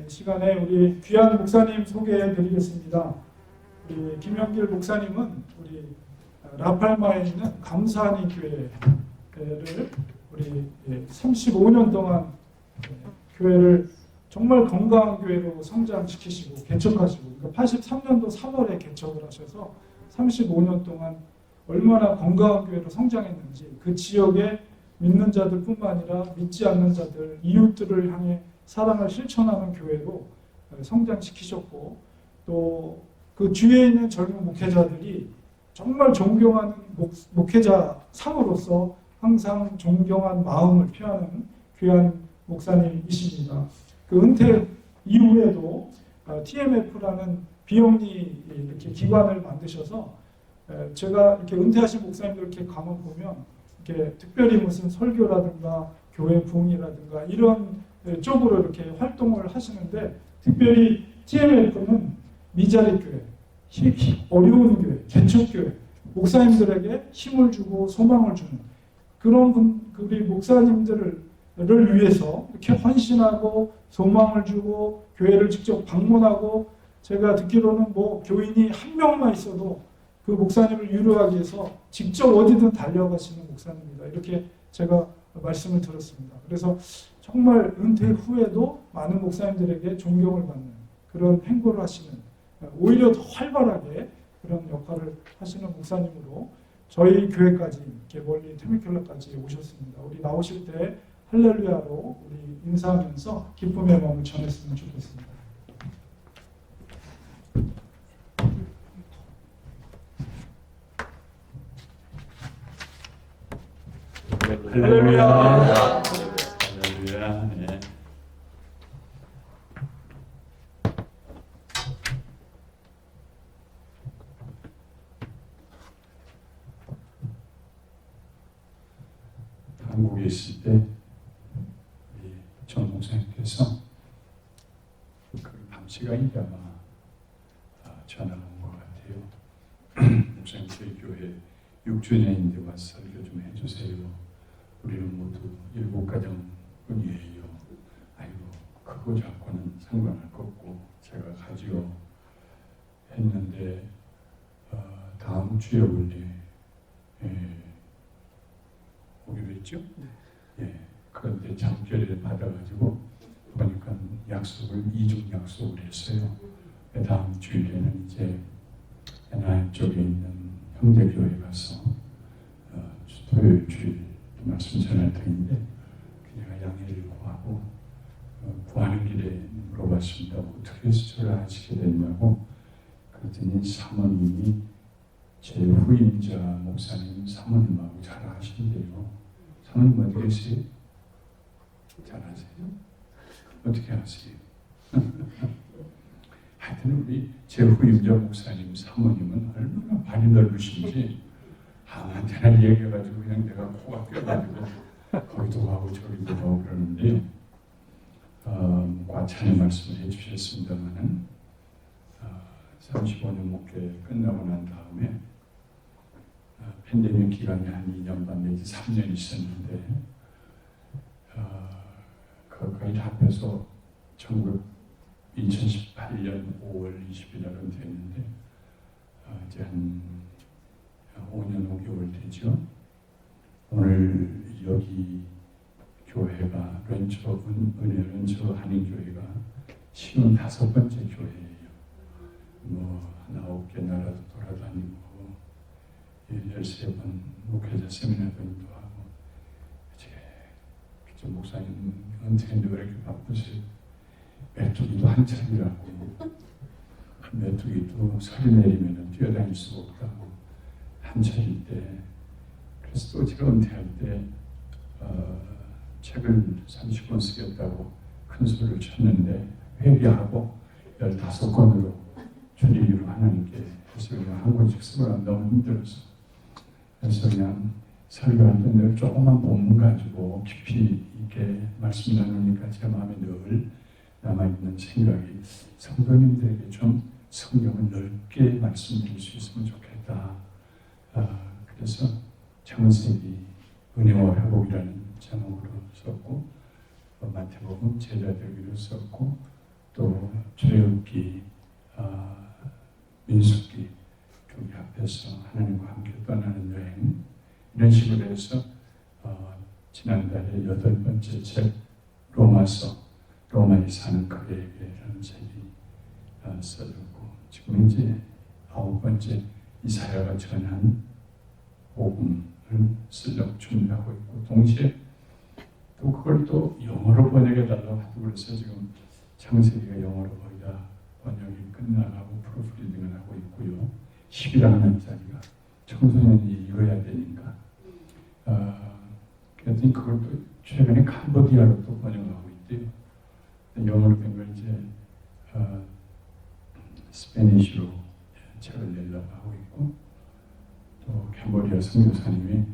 시간에 우리 귀한 목사님 소개해 드리겠습니다. 우리 김영길 목사님은 우리 라팔마에 있는 감사하니 교회를 우리 35년 동안 교회를 정말 건강한 교회로 성장시키시고 개척하시고, 그러니까 83년도 3월에 개척을 하셔서 35년 동안 얼마나 건강한 교회로 성장했는지, 그 지역의 믿는 자들뿐만 아니라 믿지 않는 자들, 이웃들을 향해 사랑을 실천하는 교회로 성장시키셨고, 또 그 주위에 있는 젊은 목회자들이 정말 존경하는 목회자 상으로서 항상 존경한 마음을 표하는 귀한 목사님이십니다. 그 은퇴 이후에도 TMF라는 비영리 이렇게 기관을 만드셔서, 제가 이렇게 은퇴하신 목사님들 이렇게 가만 보면 이렇게 특별히 무슨 설교라든가 교회 부흥이라든가 이런 쪽으로 이렇게 활동을 하시는데, 특별히 TMF는 미자리 교회, 어려운 교회, 개척교회, 목사님들에게 힘을 주고 소망을 주는 그런 우리 목사님들을 위해서 이렇게 헌신하고 소망을 주고 교회를 직접 방문하고, 제가 듣기로는 뭐 교인이 한 명만 있어도 그 목사님을 위로하기 위해서 직접 어디든 달려가시는 목사님입니다. 이렇게 제가 말씀을 들었습니다. 그래서 정말 은퇴 후에도 많은 목사님들에게 존경을 받는 그런 행보를 하시는, 오히려 더 활발하게 그런 역할을 하시는 목사님으로 저희 교회까지 이렇게 멀리 태미켈라까지 오셨습니다. 우리 나오실 때 할렐루야로 우리 인사하면서 기쁨의 마음을 전했으면 좋겠습니다. 할렐루야. 할렐루야. 네. 한국에 있을 때 우리 전 목사님께서 그 밤시간이 아마 전화 온 것 같아요. 목사님 저희 교회 6주년인데 와서 설교 좀 해주세요. 우리는 모두 7가정뿐이에요. 아이고 크고 작고는 상관할 것 없고 제가 가지요 했는데 다음 주에 원래 오기로 했죠? 예. 그런데 잠결을 받아가지고 보니까 약속을 2중 약속을 했어요. 다음 주일에는 이제 하나님 쪽에 있는 형제교회 가서 토요일 주일 말씀 전할 터인데, 그냥 양해를 구하고 구하는 길에 물어봤습니다. 어떻게 해서 저를 아시게 됐냐고. 그랬더니 사모님이 제 후임자 목사님 사모님하고 잘 아신대요. 사모님 어디 계세요? 잘 아세요? 어떻게 아세요? 하여튼 우리 제 후임자 목사님 사모님은 얼마나 발이 넓으신지 아무한테나 얘기해가지고 그냥 내가 코가 껴가지고 거기도 가고 저기도 가고 그러는데요. 과찬의 말씀을 해주셨습니다만은 35년 목회 끝나고 난 다음에 팬데믹 기간이 한 2년 반 내지 3년 있었는데, 그거까지 합해서 2018년 5월 20일 날은 됐는데 이제 한 5년 5개월 되죠. 오늘 여기 교회가 은혜 런처 한인교회가 55번째 교회예요. 뭐 9개 나라도 돌아다니고 13번 목회자 세미나도 인도하고, 이제 목사님 은퇴인데 왜 이렇게 바쁘세요? 메뚜기도 한참이라고, 메뚜기도 소리 내리면 뛰어다닐 수가 없다고 한참일 때, 그래서 또 제가 은퇴할 때 책을 30권 쓰겠다고 큰 소리를 쳤는데 회개하고 15권으로 주님으로 하나님께 해서 그냥 한 권씩 쓰고 너무 힘들어서, 그래서 그냥 설교할 때 늘 조그만 본문 가지고 깊이 있게 말씀 나누니까 제 마음에 늘 남아있는 생각이, 성도님들에게 좀 성경을 넓게 말씀드릴 수 있으면 좋겠다. 그래서 창세기 은혜와 회복이라는 제목으로 썼고, 마태복음 제자들 위로 썼고, 또 출애굽기, 민수기 거기 앞에서 하나님과 함께 떠나는 여행 이런 식으로 해서 지난달에 8번째 책 로마서 로마에 사는 그에게라는 책이 써졌고 지금 이제 9번째 이사야가 전한 복음을 쓰려고 준비하고 있고 동시에 또 그걸 또 영어로 번역해달라고 하고 그래서 지금 창세기가 영어로 거의 다 번역이 끝나가고 프로프리딩을 하고 있고요. 11학년짜리가 청소년이 읽어야 되니까 그랬더니 그걸 또 최근에 캄보디아로 또 번역하고 있대요. 영어로 된 걸 이제 스페니쉬로 책을 내려고 하고 있고 또 캄보디아 선교사님이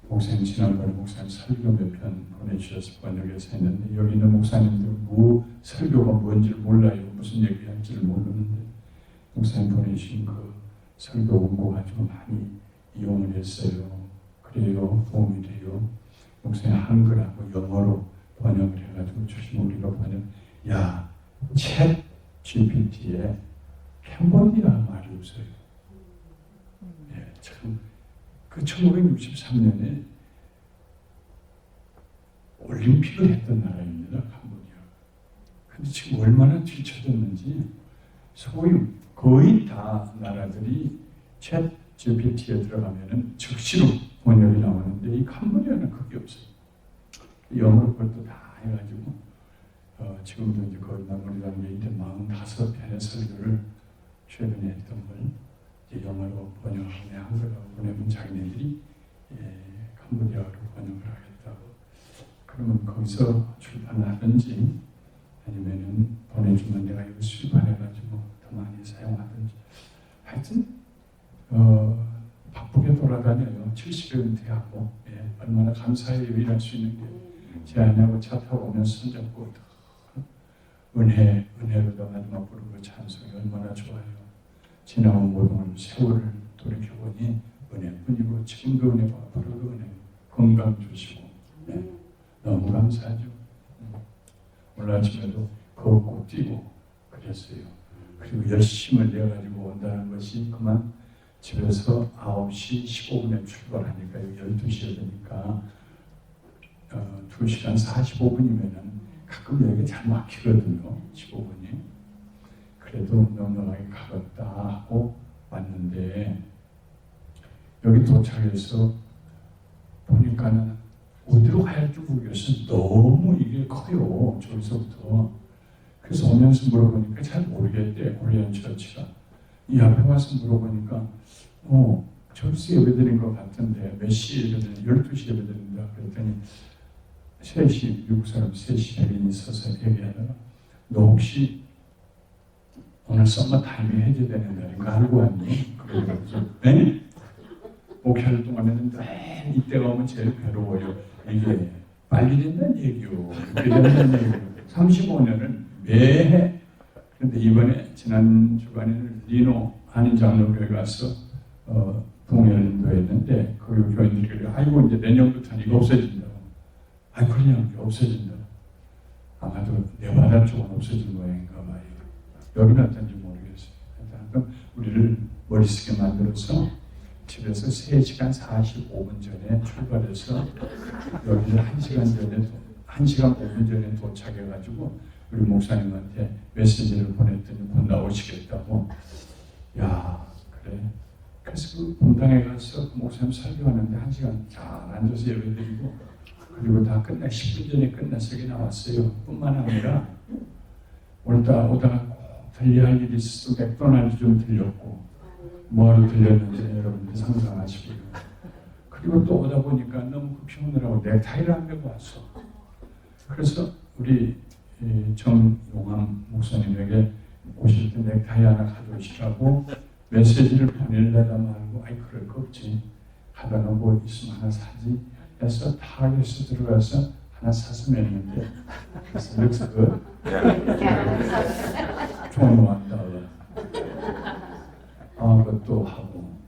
목사님 지난번에 목사님 설교 몇 편 보내주셔서 번역해서 했는데 여기 있는 목사님들 설교가 뭔지를 몰라요. 무슨 얘기할지를 모르는데 목사님 보내주신 그 설교 원고 가지고 많이 이용을 했어요. 그래요. 도움이 돼요. 목사님 한글하고 영어로 번역을 해가지고 주시면 우리가 챗 GPT에 캄보디아 말이 없어요. 예, 참, 그 1963년에 올림픽을 했던 나라입니다. 캄보디아. 근데 지금 얼마나 뒤쳐졌는지 소위 거의 다 나라들이 챗 GPT에 들어가면은 즉시로 번역이 나오는데 이 캄보디아는 그게 없어요. 영어로 그것도 다 해가지고 지금도 이제 거의 마무리라는 게 이제 45편의 설교를 최근에 했던 걸 이제 영어로 번역하고 내 한글로 보내면 자기네들이 캄보디아로 번역을 하겠다고. 그러면 거기서 출판을 하든지 아니면은 보내주면 내가 이거 수입해가지고 더 많이 사용하든지. 하여튼 바쁘게 돌아다녀요. 70에 은퇴하고 얼마나 감사해요. 일할 수 있는 게. 제 아내하고 차 타고 오면서 손잡고 은혜로다 마지막 부르고 찬송이 얼마나 좋아요. 지나온 모든 세월을 돌이켜보니 은혜뿐이고 지금도 은혜고 앞으로도 은혜. 건강 주시고 너무 감사하죠. 오늘 아침에도 걷고 뛰고 그랬어요. 그리고 열심을 내가지고 온다는 것이 그만 집에서 9시 15분에 출발하니까 12시에 되니까 2시간 45분이면은 가끔 여기가 잘 막히거든요. 15분이. 그래도 넉넉하게 가볍다 하고 왔는데 여기 도착해서 보니까는 어디로 가야 할지 모르겠어요. 너무 이게 커요. 저기서부터. 그래서 오면서 물어보니까 잘 모르겠대. 코리안 처치가. 이 앞에 와서 물어보니까 저기서 예배드린 것 같은데 몇 시에 예배드린 12시에 예배드린다 그랬더니 3시 미국 사람 3시 대리인이 서서 얘기하다가 너 혹시 오늘 썸머 타임이 해제되는 날인가 알고 왔니? 그러면서 목회할 동안에는 맨 이때가 오면 제일 괴로워요. 이게 빨리 된다는 얘기요. 이렇게 된다는 얘기요. 35년을 매해. 그런데 이번에 지난 주간에는 리노 한인 장로교회 가서 동해를 인도했는데 거기 교인들이 아이고 이제 내년부터는 이거 없어진다고. 그냥 없어진다. 아마도 네바다 쪽은 없어진 모양인가 봐요. 여기는 어떤지 모르겠어요. 그럼 우리를 머리 쓰게 만들어서 집에서 3시간 45분 전에 출발해서 여기를 1시간 5분 전에 도착해가지고 우리 목사님한테 메시지를 보냈더니 곧 나오시겠다고. 야, 그래. 그래서 그 본당에 가서 그 목사님 설교하는데 1시간 잘 앉아서 예배드리고 그리고 다 10분 전에 끝나서 여기 나왔어요. 뿐만 아니라 오다가 꼭 들려야 할 일이 있어서 맥도날드 좀 들렸고 뭐하러 들렸는지 여러분들 상상하시고요. 그리고 또 오다 보니까 너무 급히 오느라고 넥타이를 안 메고 왔어. 그래서 우리 정용암 목사님에게 오실 때 넥타이 하나 가져오시라고 메시지를 보내려다 말고 그럴 거 없지. 하다가 뭐 있으면 하나 사지 해서 타겟에 들어가서 하나 사서 맸는데 그래서 여기서 좋아한다. 그것도 하고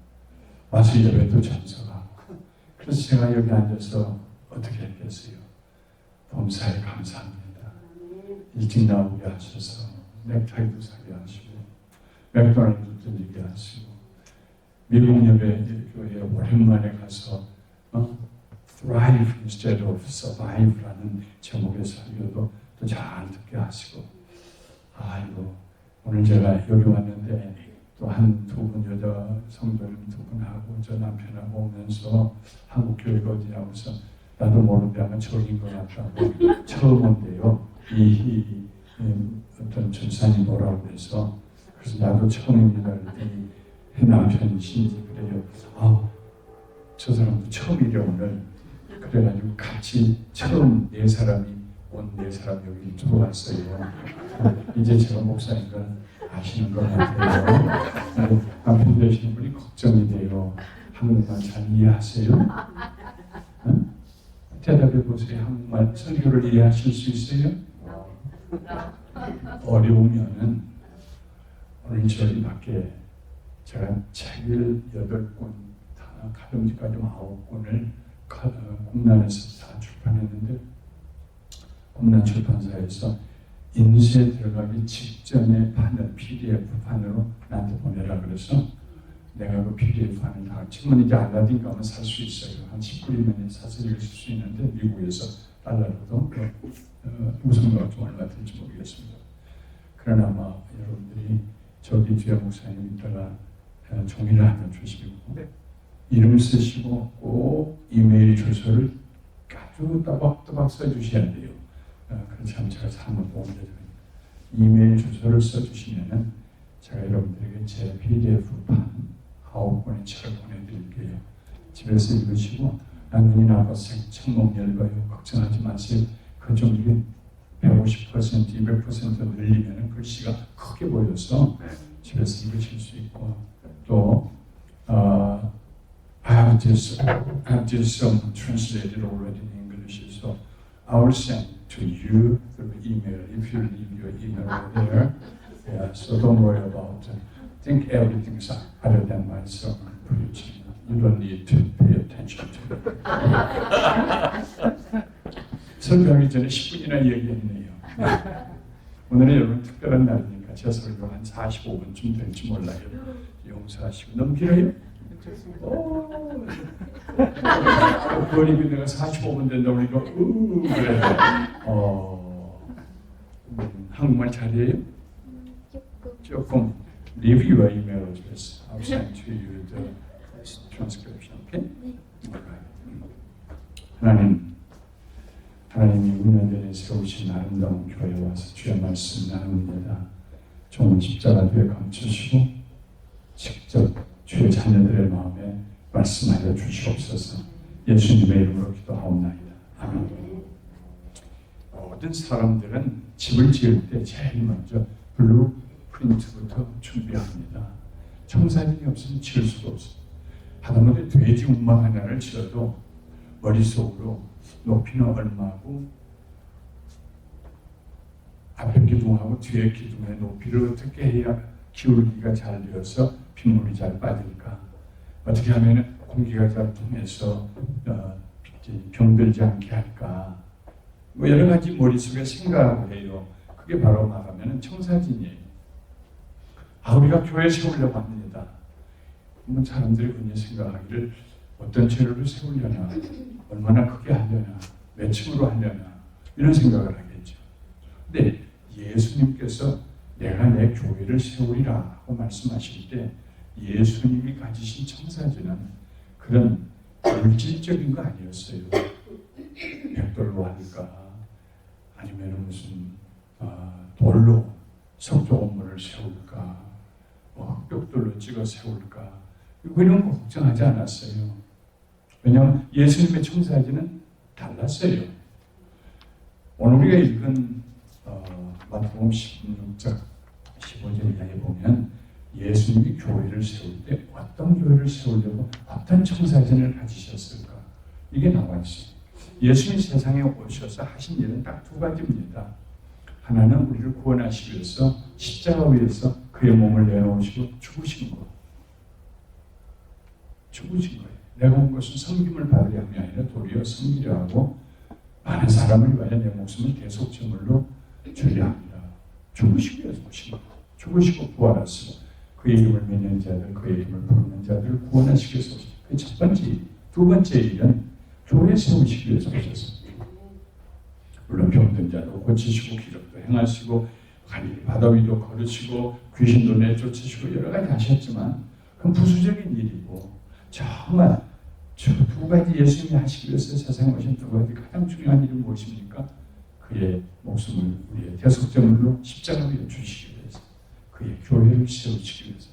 와서 예배도 참석하고 그래서 제가 여기 앉아서 어떻게 했겠어요? 범사에 감사합니다. 일찍 나오게 하셔서 넥타이도 사게 하시고 맥도날드도 들리게 하시고 미국 예배교회에 오랜만에 가서 Thrive instead of Survive라는 제목의 설교도 또 잘 듣게 하시고 아이고 오늘 제가 여기 왔는데 또 한 두 분 여자 성도님 두 분하고 저 남편하고 오면서 한국 교회가 어디냐고 해서 나도 모르는데 아마 저긴 것 같다고 처음 온대요. 어떤 전사님 뭐라고 해서 그래서 나도 처음입니다 그랬더니 남편이신지 그래요. 저 사람도 처음이래 오늘. 그래가지고 같이 처음 네 사람이 온 네 사람 여기 들어왔어요. 이제 제가 목사인 걸 아시는 것 같아요. 남편 되시는 분이 걱정이 돼요. 한국말 잘 이해하세요? 응? 대답해 보세요. 한국말 설교를 이해하실 수 있어요? 어려우면은 오늘 저희 밖에 제가 책을 8권, 가정집까지 9권을 국난에서 다 출판했는데 국난 출판사에서 인쇄 들어가기 직전에 판을 PDF 판으로 나한테 보내라 그래서 내가 그 PDF 판을 다 지금은 이제 알라딘 가면 살 수 있어요. 한 10불이면 사서 읽을 수 있는데 미국에서 달러로도 우선가 좀 얼마 들지 모르겠습니다. 그러나 아마 여러분들이 저기 뒤에 목사님 이따가 종이를 하나 주시고 이름 쓰시고 꼭 이메일 주소를 아주 따박따박 써주셔야 돼요. 그렇지 않으면 제가 잘못 보내드립니다. 이메일 주소를 써주시면은 제가 여러분들에게 제 PDF판 9권의 책을 보내드릴게요. 집에서 읽으시고 눈이 나빠서 책못 읽어요. 걱정하지 마세요. 그 좀 150%, 200% 늘리면 글씨가 크게 보여서 집에서 읽으실 수 있고 또 I have this translated already in English, so I will send to you through email if you leave your email over there. Yeah, so don't worry about it. Think everything's other than my sermon preaching. You don't need to pay attention to it. 설교하기 전에 10분이나 얘기했네요. 오늘은 여러분 특별한 날이니까 제 설교 한 45분쯤 될지 몰라요. 용서하시고 너무 길어요? 그거니 내가 45분 된다고 그러니까 그래. 한국말 잘해요? 조금 leave your email address. I'll send to you the transcription. Okay? 하나님이 운명전에 세우신 아름다운 교회에 와서 주의 말씀 나눕니다. 좋은 십자가 뒤에 감추시고 직접 주의 자녀들의 마음에 말씀하여 주시옵소서. 예수님의 이름으로 기도하옵나이다. 아멘. 모든 사람들은 집을 지을 때 제일 먼저 블루 프린트부터 준비합니다. 청사진이 없으면 지을 수가 없어요. 하다못해 돼지 운막 하나를 지어도 머릿속으로 높이는 얼마고 앞에 기둥하고 뒤에 기둥의 높이를 어떻게 해야 기울기가 잘 되어서 빗물이 잘 빠질까? 어떻게 하면 공기가 잘 통해서 병들지 않게 할까? 뭐 여러 가지 머릿속에 생각을 해요. 그게 바로 말하면 청사진이에요. 우리가 교회 세우려고 합니다. 그러면 사람들이 그냥 생각하기를 어떤 재료를 세우려나, 얼마나 크게 하려나, 몇 층으로 하려나 이런 생각을 하겠죠. 근데 예수님께서 내가 내 교회를 세우리라 하고 말씀하실 때 예수님이 가지신 청사진은 그런 물질적인 거 아니었어요. 벽돌로 할까 아니면 무슨 돌로 석조 건물을 세울까 흑벽돌로 찍어 세울까 이런 거 걱정하지 않았어요. 왜냐하면 예수님의 청사진은 달랐어요. 오늘 우리가 읽은 마태복음 16장 15절 이하에 보면 예수님이 교회를 세울 때 어떤 교회를 세우려고 어떤 청사진을 가지셨을까? 이게 나와 있어요. 예수님이 세상에 오셔서 하신 일은 딱 두 가지입니다. 하나는 우리를 구원하시기 위해서 십자가 위에서 그의 몸을 내놓으시고 죽으신 것. 죽으신 거예요. 내가 온 것은 섬김을 받으려 함이 아니라 도리어 섬기려 하고 많은 사람을 위하여 내 목숨을 대속제물로 주려 합니다. 죽으시기 위해서 오신 거예요. 죽으시고 부활하시고 그의 이름을 믿는 자들, 그의 이름을 부르는 자들을 구원하시기 위해서 오신 거예요. 그 첫 번째 일. 두 번째 일은 교회 세우시기 위해서 오셨습니다. 물론 병든 자도 고치시고 기적도 행하시고 갈릴리 바다 위도 걸으시고 귀신도 내쫓으시고 여러 가지 하셨지만 그건 부수적인 일이고 정말 저 두 가지 예수님이 하시기 위해서 세상에 오신 두 가지 가장 중요한 일은 무엇입니까? 그의 목숨을 우리의 대속제물로 십자가 위에 주시기 위해서 그의 교회를 세우시기 위해서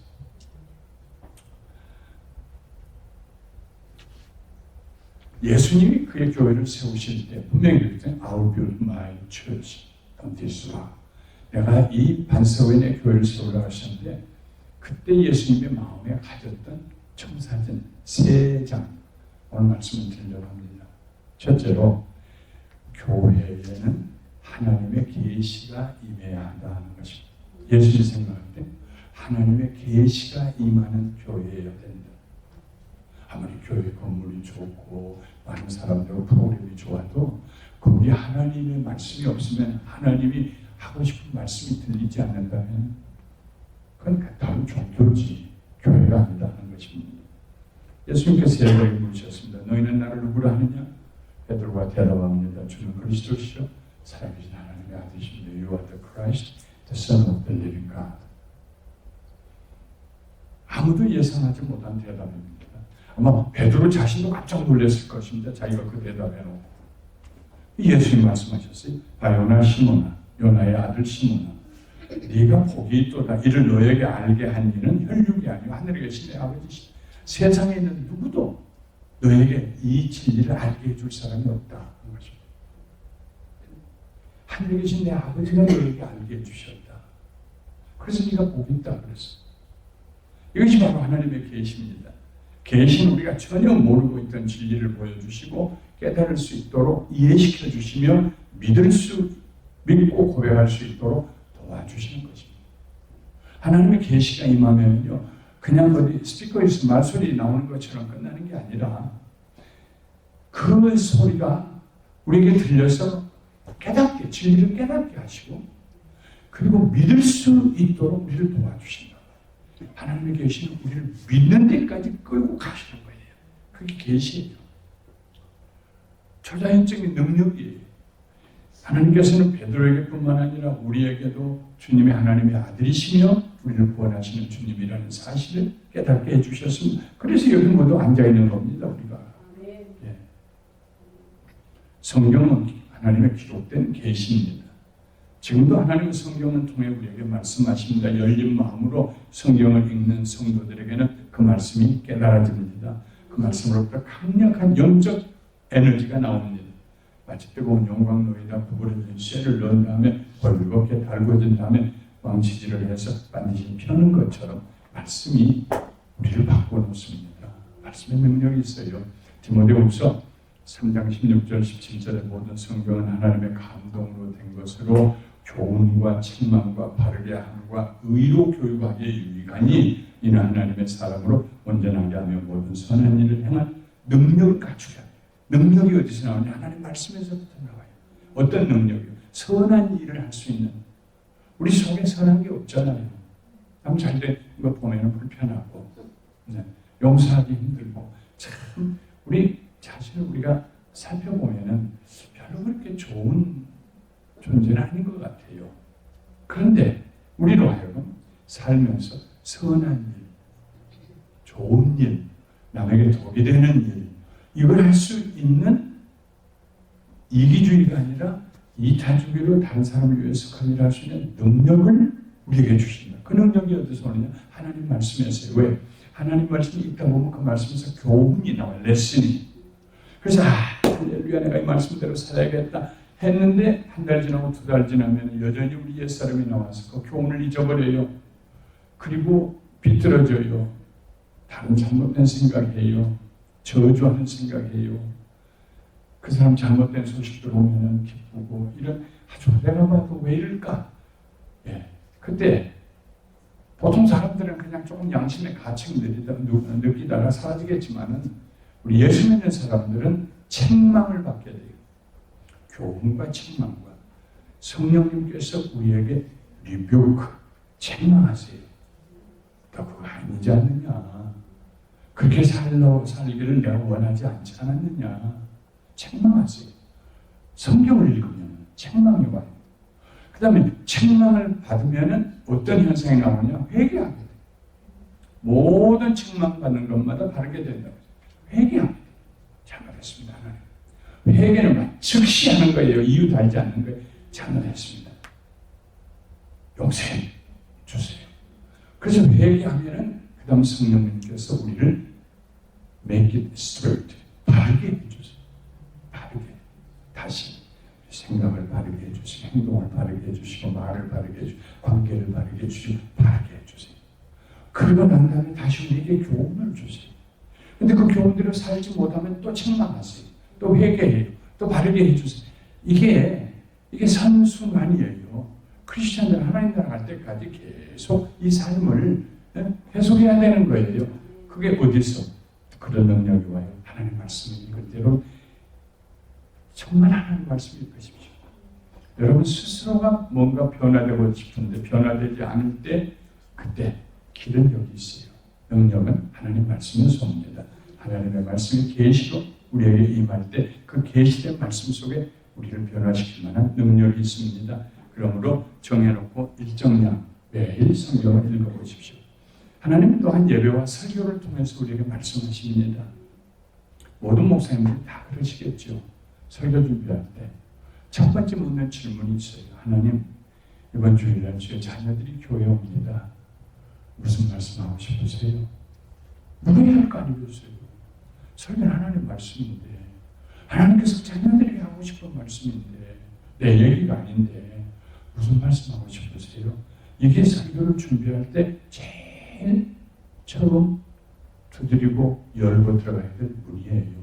예수님이 그의 교회를 세우실 때 분명히 그랬잖아요. I will build my church on this rock. 내가 이 반석 위에 내 교회를 세우려고 하셨는데 그때 예수님의 마음에 가졌던 청사진 세 장 오늘 말씀을 드리려고 합니다. 첫째로 교회에는 하나님의 계시가 임해야 한다는 것입니다. 예수님이 생각할 때 하나님의 계시가 임하는 교회여야 된다. 아무리 교회 건물이 좋고 많은 사람들 프로그램이 좋아도 거기 하나님의 말씀이 없으면 하나님이 하고 싶은 말씀이 들리지 않는다면 그건 다른 종교지 교회가 아니라는 것입니다. 예수님께서 세 번을 물으셨습니다. 너희는 나를 누구라 하느냐? 베드로가 대답합니다. 주는 그리스도시요 살아계신 하나님의 아들이십니다. You are the Christ, the Son of the living God. 아무도 예상하지 못한 대답입니다. 아마 베드로 자신도 깜짝 놀랐을 것입니다. 자기가 그 대답해놓고 예수님 말씀하셨어요. 바요나 시몬아, 요나의 아들 시몬아, 네가 복이 있도다. 이를 너에게 알게 한 이는 혈육이 아니고 하늘에 계신 내 아버지시다. 세상에 있는 누구도 너에게 이 진리를 알게 해줄 사람이 없다. 하늘에 계신 내 아버지가 너에게 알게 해주셨다. 그래서 네가 복이 있다 그랬어. 이것이 바로 하나님의 계시입니다. 계시는 우리가 전혀 모르고 있던 진리를 보여주시고 깨달을 수 있도록 이해시켜 주시며 믿고 고백할 수 있도록 도와주시는 것입니다. 하나님의 계시가 임하면요, 그냥 어디 스피커에서 말소리 나오는 것처럼 끝나는 게 아니라 그 소리가 우리에게 들려서 깨닫게, 진리를 깨닫게 하시고 그리고 믿을 수 있도록 우리를 도와주신다. 하나님의 계시는 우리를 믿는 데까지 끌고 가시는 거예요. 그게 계시예요. 초자연적인 능력이에요. 하나님께서는 베드로에게뿐만 아니라 우리에게도 주님의 하나님의 아들이시며 우리를 구원하시는 주님이라는 사실을 깨닫게 해주셨습니다. 그래서 여기 모두 앉아있는 겁니다. 우리가. 예. 성경은 하나님의 기록된 계시입니다. 지금도 하나님의 성경을 통해 우리에게 말씀하십니다. 열린 마음으로 성경을 읽는 성도들에게는 그 말씀이 깨달아집니다. 그 말씀으로부터 강력한 영적 에너지가 나옵니다. 마치 뜨거운 용광로에다 부풀어진 쇠를 넣은 다음에 벌겋게 달궈진 다음에 왕치질을 해서 반드시 펴는 것처럼 말씀이 우리를 바꿔놓습니다. 말씀의 능력이 있어요. 디모데후서 3장 16절 17절의 모든 성경은 하나님의 감동으로 된 것으로 교훈과 책망과 바르게 함과 의로 교육하기에 유익하니 이는 하나님의 사람으로 온전하게 하며 모든 선한 일을 행한 능력을 갖추게 합니다. 능력이 어디서 나오냐? 하나님 말씀에서부터 나와요. 어떤 능력이요? 선한 일을 할 수 있는. 우리 속에 선한 게 없잖아요. 남 잘된 거 보면 불편하고 용서하기 힘들고 참 우리 자신을 우리가 살펴보면 별로 그렇게 좋은 존재는 아닌 것 같아요. 그런데 우리로 하여금 살면서 선한 일, 좋은 일, 남에게 도움이 되는 일, 이걸 할 수 있는 이기주의가 아니라 이타주의로 다른 사람을 위해서 일을 할 수 있는 능력을 우리에게 주신다. 그 능력이 어디서 오느냐? 하나님 말씀에서요. 왜? 하나님 말씀이 있다 보면 그 말씀에서 교훈이 나와요. 레슨이. 그래서 할렐루야 내가 이 말씀대로 살아야겠다 했는데 한 달 지나고 두 달 지나면 여전히 우리 옛사람이 나와서 그 교훈을 잊어버려요. 그리고 비뚤어져요. 다른 잘못된 생각해요. 저주하는 생각이에요. 그 사람 잘못된 소식 들어오면 기쁘고 이런 아주 내가 봐도 왜 이럴까? 예, 그때 보통 사람들은 그냥 조금 양심의 가책을 느끼다가 사라지겠지만은 우리 예수 믿는 사람들은 책망을 받게 돼요. 교훈과 책망과 성령님께서 우리에게 리뷰크, 책망하세요. 너 그거 아니지 않느냐. 그렇게 살기를 내가 원하지 않지 않았느냐. 책망하세요. 성경을 읽으면 책망이 와요. 그 다음에 책망을 받으면 어떤 현상이 나오냐. 회개하게 돼요. 모든 책망받는 것마다 바르게 된다고. 회개합니다. 잘못했습니다. 하나님. 회개는 막 즉시 하는 거예요. 이유 달지 않는 거예요. 잘못했습니다. 용서해 주세요. 그래서 회개하면은 그 다음 성령님께서 우리를 make it straight, 바르게 해주세요. 바르게. 다시 생각을 바르게 해주시고, 행동을 바르게 해주시고, 말을 바르게 해주시고, 관계를 바르게 해주시고, 바르게 해주세요. 그러고 난 다음에 다시 우리에게 교훈을 주세요. 근데 그 교훈대로 살지 못하면 또 책망하세요. 또 회개해요. 또 바르게 해주세요. 이게 선순환이에요. 크리스천들 하나님 나라 갈 때까지 계속 이 삶을 계속해야 되는 거예요. 그게 어디서 그런 능력이 와요? 하나님 말씀을 읽을 때로 정말 하나님 말씀을 읽으십시오. 여러분 스스로가 뭔가 변화되고 싶은데 변화되지 않을 때 그때 길은 여기 있어요. 능력은 하나님 말씀에서 옵니다. 하나님의 말씀이 계시로 우리에게 임할 때 그 계시된 말씀 속에 우리를 변화시킬 만한 능력이 있습니다. 그러므로 정해놓고 일정량 매일 성경을 읽어보십시오. 하나님 또한 예배와 설교를 통해서 우리에게 말씀하십니다. 모든 목사님들이 다 그러시겠죠. 설교 준비할 때 첫 번째 묻는 질문이 있어요. 하나님, 이번 주일날 주의 자녀들이 교회에 옵니다. 무슨 말씀하고 싶으세요? 물어야 할 거 아니겠어요? 설교는 하나님 말씀인데 하나님께서 자녀들에게 하고 싶은 말씀인데 내 얘기가 아닌데 무슨 말씀하고 싶으세요? 이게 설교를 준비할 때 제일 처음 두드리고 열고 들어가야 될 문이에요.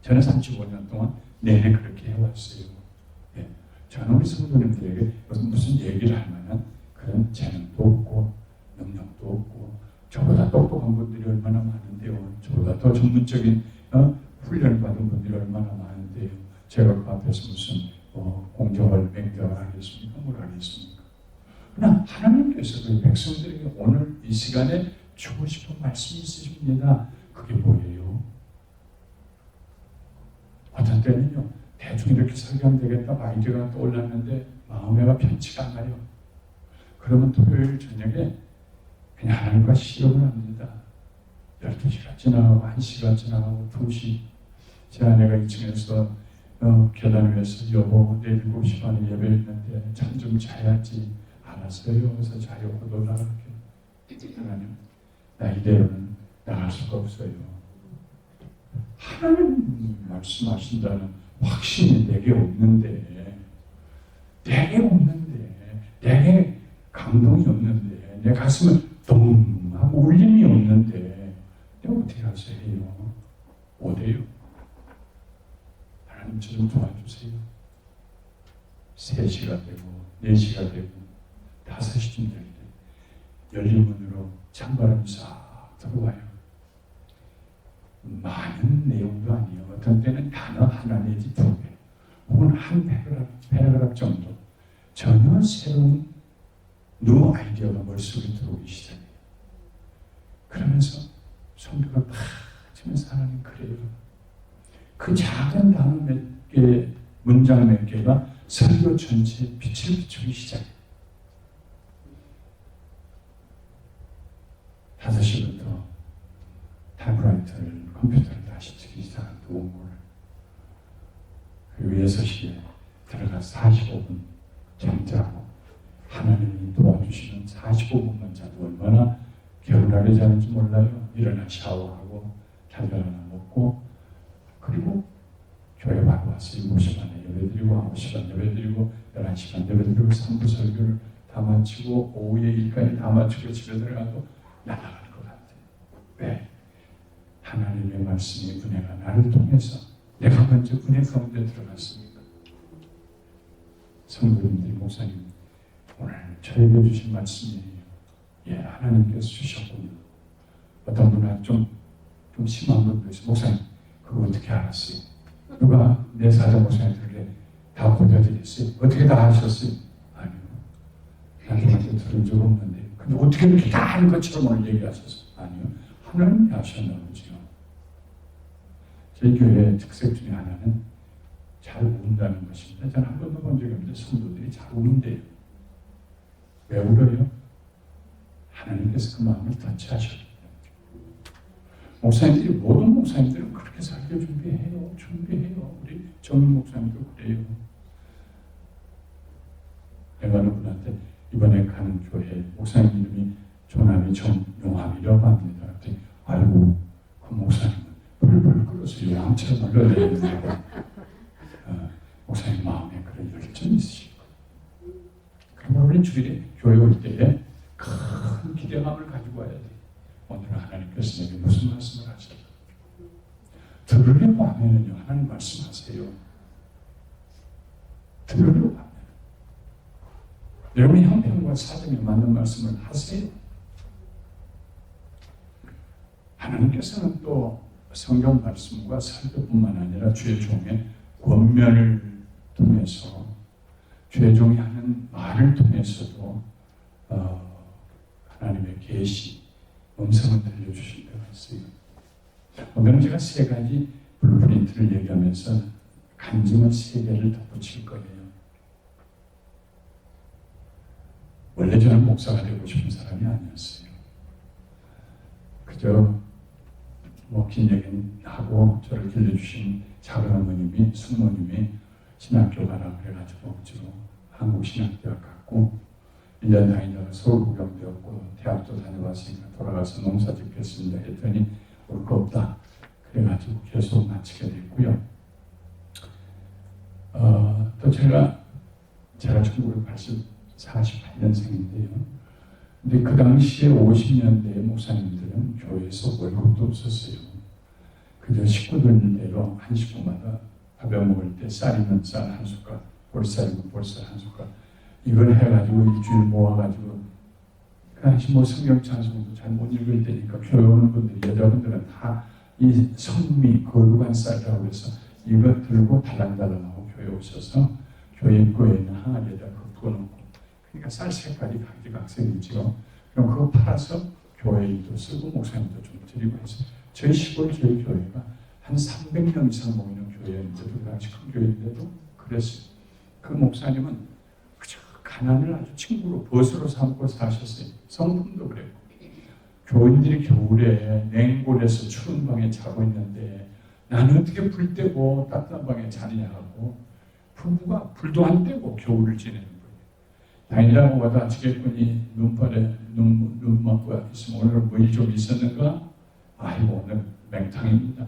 저는 35년 동안 내내 그렇게 해왔어요. 예. 저는 우리 성도님들에게 무슨 얘기를 할 만한 그런 재능도 없고 능력도 없고 저보다 똑똑한 분들이 얼마나 많은데요. 저보다 더 전문적인 훈련을 받은 분들이 얼마나 많은데요. 제가 그 앞에서 무슨 공정을 맹정을 하겠습니까? 뭘 하겠습니까? 그러나 하나님께서 그 백성들에게 오늘 이 시간에 주고 싶은 말씀이 있으십니다. 그게 뭐예요? 어떤 때는요. 대충 이렇게 설교하면 되겠다 아이디어가 떠올랐는데 마음에가 편치가 않아요. 그러면 토요일 저녁에 그냥 하나님과 씨름을 합니다. 12시가 지나가고 1시가 지나가고 2시 제 아내가 2층에서 계단 위에서 여보 내일 7시 반에 예배 있는데 잠 좀 자야지. 알았어요. 그래서 자요. 너 나갈게. 하나님 나 이대로는 나갈 수가 없어요. 하나님 말씀하신다는 확신이 내게 없는데 내게 감동이 없는데 내 가슴은 동 하고 울림이 없는데 내가 어떻게 하세요? 어때요? 하나님 저 좀 도와주세요. 3시가 되고 4시가 되고 5시쯤 될 때 열린 문으로 찬바람이 싹 들어와요. 많은 내용도 아니에요. 어떤 때는 단어 하나 내지 2개 혹은 한 패러그래프 정도 전혀 새로운 뉴 아이디어가 머릿속에 들어오기 시작해요. 그러면서 성도가 팍 치면서 하나님 그래요. 그 작은 단어 몇 개, 문장 몇 개가 설교 전체에 빛을 비추기 시작해요. 5시부터 타이프라이터를 컴퓨터를 다시 치기 시작한 오후를 그리고 6시에 들어가 45분 잠자고 하나님이 도와주시는 45분만 자도 얼마나 개운하게 자는지 몰라요. 일어나 샤워하고 달걀 하나 먹고 그리고 교회 바로 와서 7시 반에 예배드리고 9시 반 예배드리고 11시 반 예배드리고 3부 설교를 다 마치고 오후에 일까지 다 마치고 집에 들어가도 날아갈 것 같아요. 왜? 하나님의 말씀이 은혜가 나를 통해서 내가 먼저 은혜 가운데 들어갔습니다. 성도님들, 목사님 오늘 저에게 주신 말씀이에요. 예, 하나님께서 주셨군요. 어떤 분은 좀 심한 분도 있어요. 목사님 그거 어떻게 알았어요? 누가 내 사자 목사님들에게 다 보여드렸어요? 어떻게 다 하셨어요? 아니요. 목사한테 들은 적 없는데 근데 어떻게 이렇게 다 아는 것처럼 오늘 얘기하셔서 아니요. 하나님이 하셨나 보지요. 저희 교회의 특색 중에 하나는 잘 운다는 것입니다. 저는 한 번도 본 적이 없는데 성도들이 잘 우는데요. 왜 울어요? 하나님께서 그 마음을 터치하셨기 때문에. 목사님들이 모든 목사님들은 그렇게 살게 준비해요. 우리 정민 목사님도 그래요. 내가 누구한테 이번에 가는 교회 목사님 이름이 조남이 정용함이라고 합니다. 그랬더니 아이고 그 목사님은 불불 끓어서 요양처럼 흘러내리는데 목사님 마음에 그런 열정이 있으시고 그러면 우리 주일에 교회 올 때에 큰 기대감을 가지고 와야 돼. 오늘 하나님께서 내게 무슨 말씀을 하실까? 들으려고 하면은요 하나님 말씀하세요. 들으려고 하면 여러분의 형편과 사정에 맞는 말씀을 하세요. 하나님께서는 또 성경 말씀과 설교뿐만 아니라 주의 종의 권면을 통해서 주의 종이 하는 말을 통해서도 하나님의 계시, 음성을 들려주신 때가 있어요. 오늘은 제가 세 가지 블루프린트를 얘기하면서 간증을 세 개를 덧붙일 거예요. 원래 저는 목사가 되고 싶은 사람이 아니었어요. 그저 긴 얘기는 하고 저를 길러주신 작은 어머님이 숙모님이 신학교 가라 그래가지고 억지로 한국신학대학 갔고 1년 다니다가 서울구경되었고 대학도 다녀봤으니까 돌아가서 농사 짓겠습니다 했더니 올 거 없다 그래가지고 계속 마치게 됐고요. 또 제가 1948년생인데요. 근데 그 당시에 50년대의 목사님들은 교회에서 월급도 없었어요. 그저 식구들대로 한 식구마다 밥에 먹을 때 쌀이면 쌀 한 숟갈, 볼쌀이면 볼쌀 한 숟갈 이걸 해가지고 일주일 모아가지고 그 당시 성경 찬송도 잘 못 읽을 때니까 교회 오는 분들이 여자분들은 다 이 성미 거룩한 쌀이라고 해서 이거 들고 달랑달랑하고 교회 오셔서 교회 입구에 있는 항아리에다 부어놓고 그러니까 쌀 색깔이 각색이지요. 그럼 그거 팔아서 교회 일도 쓰고 목사님도 좀 드리고 해서 저희 시골 저희 교회가 한 300명 이상 모이는 교회인데도 그 당시 큰 교회인데도 그랬어요. 그 목사님은 그저 가난을 아주 친구로 벗으로 삼고 사셨어요. 성품도 그랬고 교인들이 겨울에 냉골에서 추운 방에 자고 있는데 나는 어떻게 불 떼고 따뜻한 방에 자느냐고 부부가 불도 안 떼고 겨울을 지내는 거예요. 다니라고 와도 아시겠거니 눈 맞고 있으면 오늘 뭐 일 좀 있었는가? 아이고 오늘 맹탕입니다.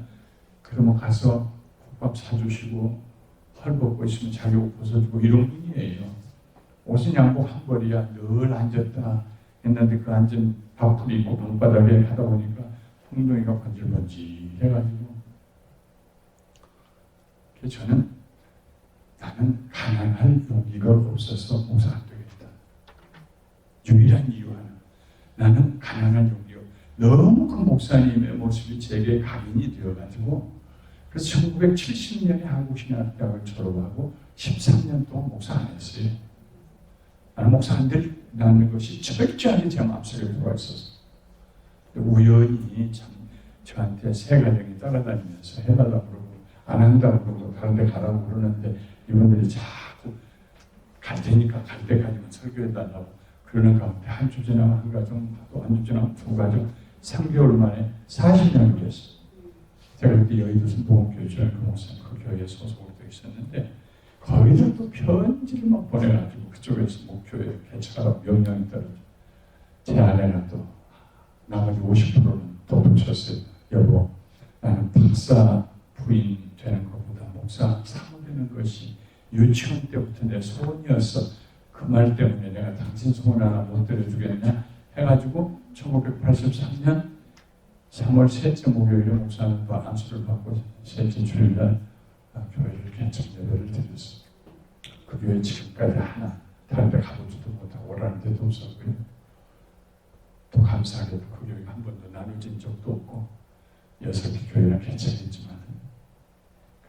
그러면 가서 국밥 사주시고 헐 벗고 있으면 자기 옷 벗어주고 이런 분이에요. 옷은 양복 한 벌이야. 늘 앉았다 했는데 그 앉은 밥풀이 있고 방바닥에 하다 보니까 엉덩이가 번질번질 해가지고 저는 나는 가난할 용기가 없어서 목사 안 되겠다. 유일한 이유 하나. 나는 가난한 용기가 너무 그 목사님의 모습이 제게 각인이 되어가지고 그래서 1970년에 한국신학대학을 졸업하고 13년 동안 목사 안 했어요. 나는 목사 안 된다는 것이 철저하게 제 마음속에 들어와 있었어요. 우연히 참 저한테 세 가정이 따라다니면서 해달라고 그러고 안 한다고 그러고 다른 데 가라고 그러는데 이분들이 자꾸 갈 테니까 갈 때까지만 설교해달라고 그러는 가운데 한 주 지나면 한 가정, 또 한 주 지나면 두 가정, 3개월 만에 40년을 했어요. 제가 그때 여의도 순복음교회처럼 그 목사님 그 교회에 소속으로 되어 있었는데 거기서 또 편지를 막 보내가지고 그쪽에서 목교회 개척하라고 명령이 떨어져. 제 아내가 또 나머지 50%는 또 붙였어요. 여보, 나는 박사 부인 되는 것보다 목사 사모 되는 것이 유치원 때부터 내 소원이었어. 그 말 때문에 내가 당신 소원 하나 못 들어주겠냐 해가지고 1983년 3월 셋째 목요일에 목사는 또 안수를 받고 셋째 주일날 교회를 개척 예배를 드렸어요. 그 교회 지금까지 하나 다른 데 가보지도 못하고 오라는 데도 없었고요. 또 감사하게도 그 교회가 한 번도 나눠진 적도 없고 6개 교회를 개척했지만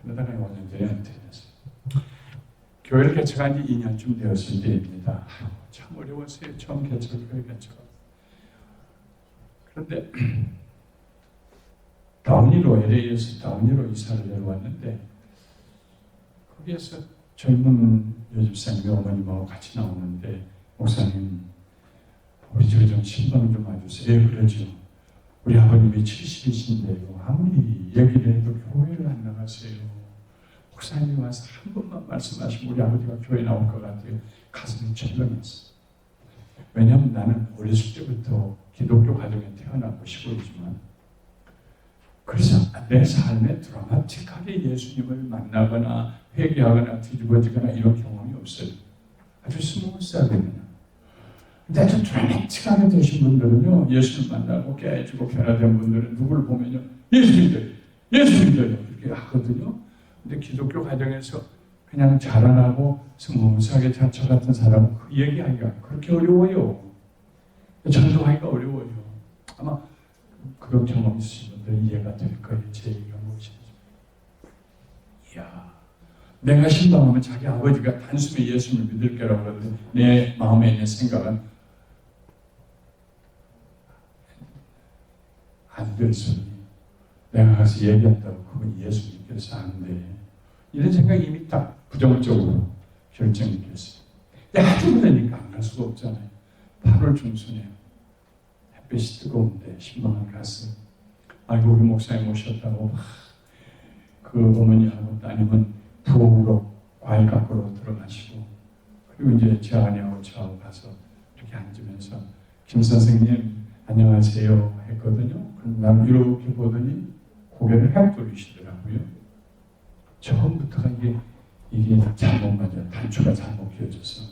그러다가 5년 전에 은퇴했어요. 교회를 개척한 지 2년쯤 되었을 때입니다. 참 어려웠어요. 처음 개척교회 개척. 그런데 다운히로 LA에서 다운히로 이사를 내려왔는데 거기에서 젊은 요집사님이 어머님하고 같이 나오는데 목사님 우리 집에 좀 신방 좀 와주세요. 그러죠. 우리 아버님이 70이신데요. 아무리 얘기를 해도 교회를 안 나가세요. 목사님이 와서 한 번만 말씀하시면 우리 아버지가 교회 나올 것 같아요. 가슴이 철렁했어. 왜냐하면 나는 어렸을 때부터 기독교 가정에 태어나고 시골이지만 그래서 내 삶에 드라마틱하게 예수님을 만나거나 회개하거나 뒤집어지거나 이런 경험이 없어요. 아주 스무스하게요. 근데 아주 드라마틱하게 되신 분들은요, 예수를 만나고 깨지고 변화된 분들은 누구를 보면요, 예수님들, 예수님들 이렇게 하거든요. 근데 기독교 가정에서 그냥 자라나고 스무스하게 자처 같은 사람은 그 얘기하기가 그렇게 어려워요. 전도하기가 어려워요. 아마 그런 경험 있으신 분들은 이해가 될 거예요. 제 얘기가 무엇인지. 이야, 내가 신방하면 자기 아버지가 단숨에 예수를 믿을 거라고 그러는데 내 마음에 있는 생각은 안 될 소리. 내가 가서 얘기한다고 그건 예수님께서 안 돼. 이런 생각이 이미 딱 부정적으로 결정이 됐어요. 근데 아주 그러니까 안 갈 수가 없잖아요. 8월 중순에 햇빛이 뜨거운데 신방을 갔어요. 아이고 우리 목사님 오셨다고 그 어머니하고 따님은 부엌으로 과일 갖고 들어가시고 그리고 이제 제 아내하고 저하고 가서 이렇게 앉으면서 김 선생님 안녕하세요 했거든요. 그럼 난 이렇게 보더니 고개를 휙 돌리시더라고요. 처음부터가 이게 잘못 맞아요. 단추가 잘못 끼워져서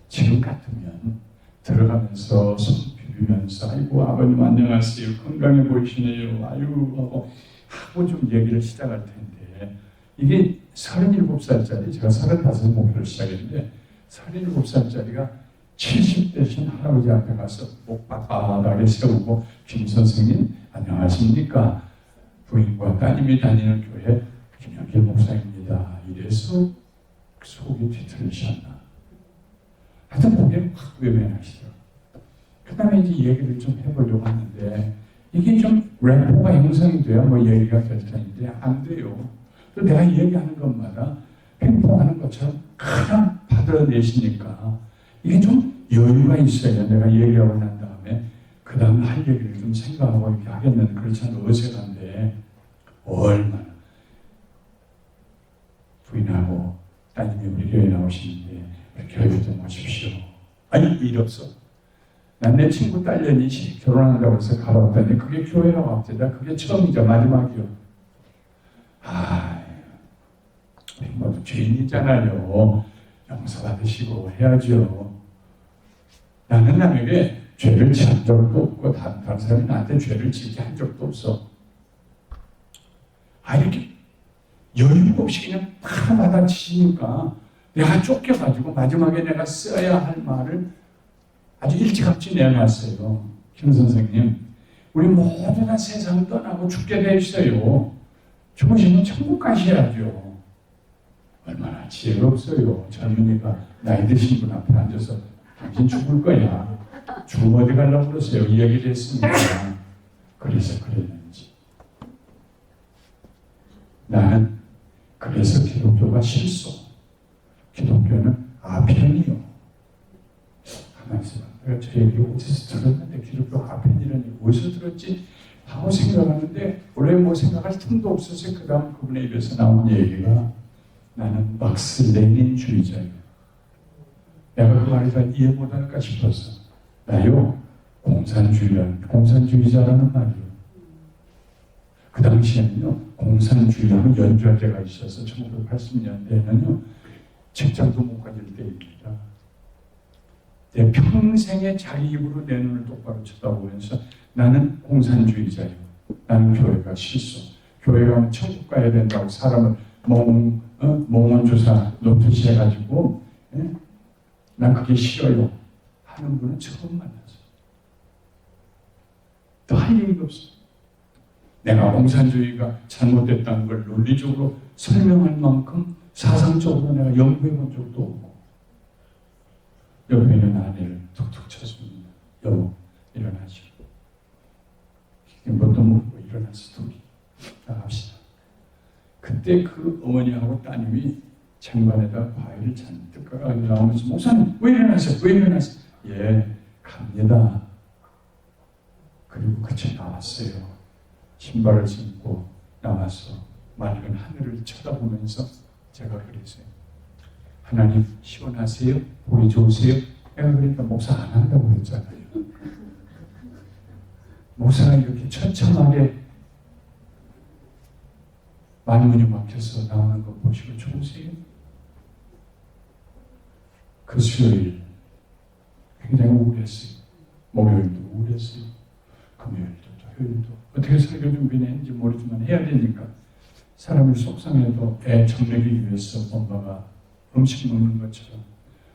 지금 같으면 들어가면서 손 비비면서 아이고 아버님 안녕하세요. 건강해 보이시네요. 아유 하고 좀 얘기를 시작할 텐데 이게 37살짜리 제가 35살 목표를 시작했는데 37살짜리가 70대신 할아버지 앞에 가서 목 빳빳하게 세우고 김 선생님 안녕하십니까. 부인과 따님이 다니는 교회 김영길 목사입니다. 이래서 속이 뒤틀리셨나. 하여튼 고개를 확 외면하시더라고요. 그 다음에 이제 얘기를 좀 해보려고 하는데 이게 좀 래퍼가 형성이 돼야 뭐 얘기가 될 텐데 안 돼요. 또 내가 얘기하는 것마다 핑퐁하는 것처럼 그냥 받아내시니까 이게 좀 여유가 있어야 내가 얘기하고 난 다음에 그 다음 할 얘기를 좀 생각하고 이렇게 하겠는데 그렇지 않으면 어색한데 얼마나 부인하고 따님이 우리 교회 나오시는데 교회 좀 오십시오. 아니 일 없어. 난 내 친구 딸년이 결혼한다고 해서 가봤더니 그게 교회라고 합니다. 그게 처음이자 마지막이요. 우리 모두 죄인이잖아요. 용서받으시고 해야죠. 나는 남에게 죄를 지은 적도 없고 다른 사람이 나한테 죄를 지게 한 적도 없어. 이렇게 여유 없이 그냥 다 받아치니까 내가 쫓겨가지고 마지막에 내가 써야 할 말을 아주 일찌감치 내놨어요. 김 선생님, 우리 모두 다 세상 떠나고 죽게 돼 있어요. 죽으시면 천국 가셔야죠. 얼마나 지혜가 없어요. 젊은이가 나이 드신 분 앞에 앉아서 당신 죽을 거야. 죽으면 어디 가려고 그러세요. 이 얘기를 했으니까. 그래서 그랬는지. 나는 그래서 기독교가 실소. 기독교는 아편이요. 가만히 있어봐. 내가 저 얘기 어디서 들었는데 기독교 아편이라는 얘기 어디서 들었지? 하고 생각하는데 원래 뭐 생각할 틈도 없어서 그 다음 그분의 입에서 나온 얘기가 나는 막스 레닌주의자예요. 내가 그 말을 다 이해 못할까 싶어서 나요 공산주의자라는 말이에요. 그 당시에는요 공산주의라는 연주할 때가 있어서 1980년대에는요 직장도 못 가질 때입니다. 내 평생에 자기 입으로 내 눈을 똑바로 쳐다보면서 나는 공산주의자예요. 나는 교회가 실수. 교회가 천국 가야 된다고 사람을 몽원주사 놓듯이 해가지고 난 그게 싫어요 하는 분은 처음 만났어요. 또 할 얘기가 없어요. 내가 공산주의가 잘못됐다는 걸 논리적으로 설명할 만큼 사상적으로 내가 연구해 본 적도 없고 옆에 있는 아내를 툭툭 쳤습니다. 여보, 일어나시오. 뭣도 모르고 일어나서 둘이 나갑시다. 그때 그 어머니하고 따님이 쟁반에다 과일을 잔뜩 가지고 나오면서 목사님 왜 일어나세요? 왜 일어나세요? 예, 갑니다. 그리고 그쳐 나왔어요. 신발을 신고 나와서 맑은 하늘을 쳐다보면서 제가 그랬어요. 하나님 시원하세요? 보기 좋으세요? 내가 그러니까 목사 안 한다고 그랬잖아요. 목사가 이렇게 처참하게 말문이 막혀서 나오는 거 보시고 좋으세요? 그 수요일 굉장히 우울했어요. 목요일도 우울했어요. 금요일도 토요일도 어떻게 설교 준비를 했는지 모르지만 해야 되니까 사람을 속상해도 애 정맥이기 위해서 엄마가 음식 먹는 것처럼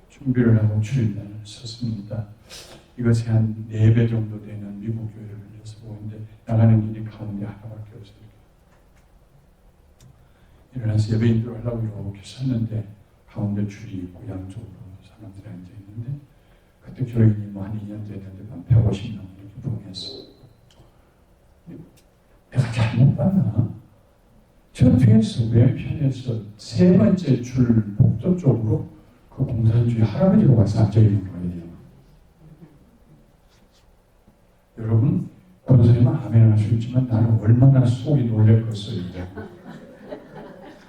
준비를 하고 주일날 섰습니다. 이것이 한 4배 정도 되는 미국 교회를 위해서 보는데 나가는 길이 가운데 하나밖에 없어요. 일어나서 예배인들 하려고 이렇게 섰는데 가운데 줄이 있고 양쪽으로 사람들이 앉아있는데 그때 교인이 뭐 한 2년 됐는데 한 150명 이렇게 봉했어. 내가 잘못 봤나? 저 뒤에서 왼편에서 3번째 줄 복도 쪽으로 그 공산주의 할아버지가 와서 앉아있는 거예요. 여러분 권사님은 아멘 할 수 있지만 나는 얼마나 속이 놀랬겠어요.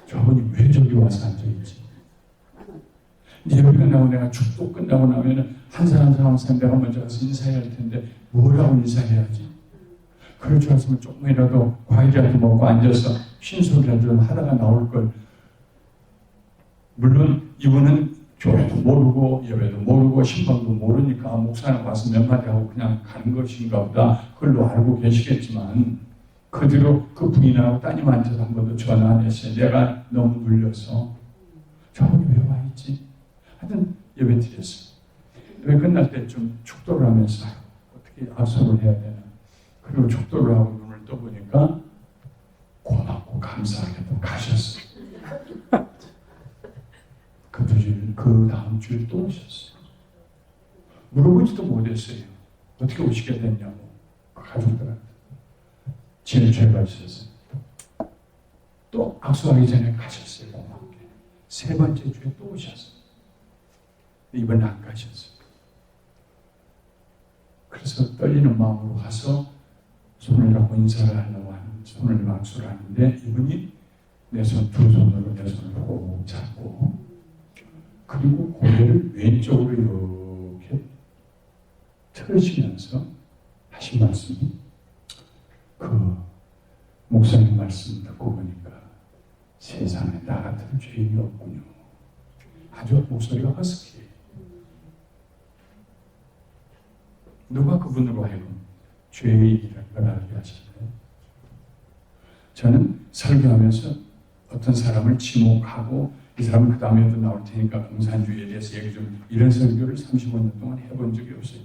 저분이 왜 저기 와서 앉아있지? 예배 끝나고 내가 축도 끝나고 나면은 한 사람 내가 먼저 가서 인사해야 할 텐데 뭐라고 인사해야지? 그럴 줄 알았으면 조금이라도 과일이라도 먹고 앉아서 쉰소리라도 하다가 나올 걸. 물론 이분은 교회도 모르고 예배도 모르고 신방도 모르니까 목사님 와서 몇 마디 하고 그냥 가는 것인가 보다 그걸로 알고 계시겠지만 그 뒤로 그 부인하고 따님한테도 한 번도 전화 안 했어요. 내가 너무 눌려서 저분이 왜 와 있지? 하여튼 예배 드렸어요. 예배 끝날 때 좀 축도를 하면서 어떻게 악수를 해야 되나. 그리고 축도를 하고 눈을 떠보니까 고맙고 감사하게도 가셨어요. 그 다음 주에 또 오셨어요. 물어보지도 못했어요. 어떻게 오시게 됐냐고. 그 가족들한테. 제일 죄가 있었어요. 또 악수하기 전에 가셨어요. 고맙게. 3번째 주에 또 오셨어요. 이번에 안 가셨어요. 그래서 떨리는 마음으로 가서 손을 잡고 인사를 하려고 하는 손을 악수를 하는데 이분이 내 손 두 손으로 내 손을 꼭 잡고 그리고 고개를 왼쪽으로 이렇게 틀으시면서 하신 말씀이 그 목사님 말씀 듣고 보니까 세상에 나 같은 죄인이 없군요. 아주 목소리가 허스키해요. 누가 그분으로 하여금 죄인이라는 걸 알게 하셨나요? 저는 설교하면서 어떤 사람을 지목하고 이 사람은 그 다음에도 나올 테니까 공산주의에 대해서 얘기 좀 이런 설교를 35년 동안 해본 적이 없어요.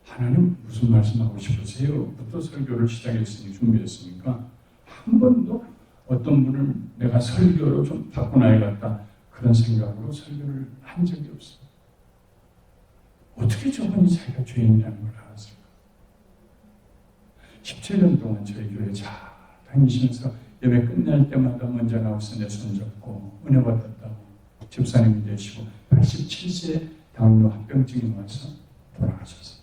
하나님 무슨 말씀하고 싶으세요? 부터 설교를 시작했으니 준비했으니까 한 번도 어떤 분을 내가 설교로 좀 바꿔놔야겠다 그런 생각으로 설교를 한 적이 없어요. 어떻게 저분이 자기가 죄인이라는 걸 알았을까? 17년 동안 저희 교회 잘 다니시면서 예배 끝날 때마다 먼저 나와서 내 손 잡고 은혜 받았다고 집사님이 되시고 87세 당뇨 합병증이 와서 돌아가셨어요.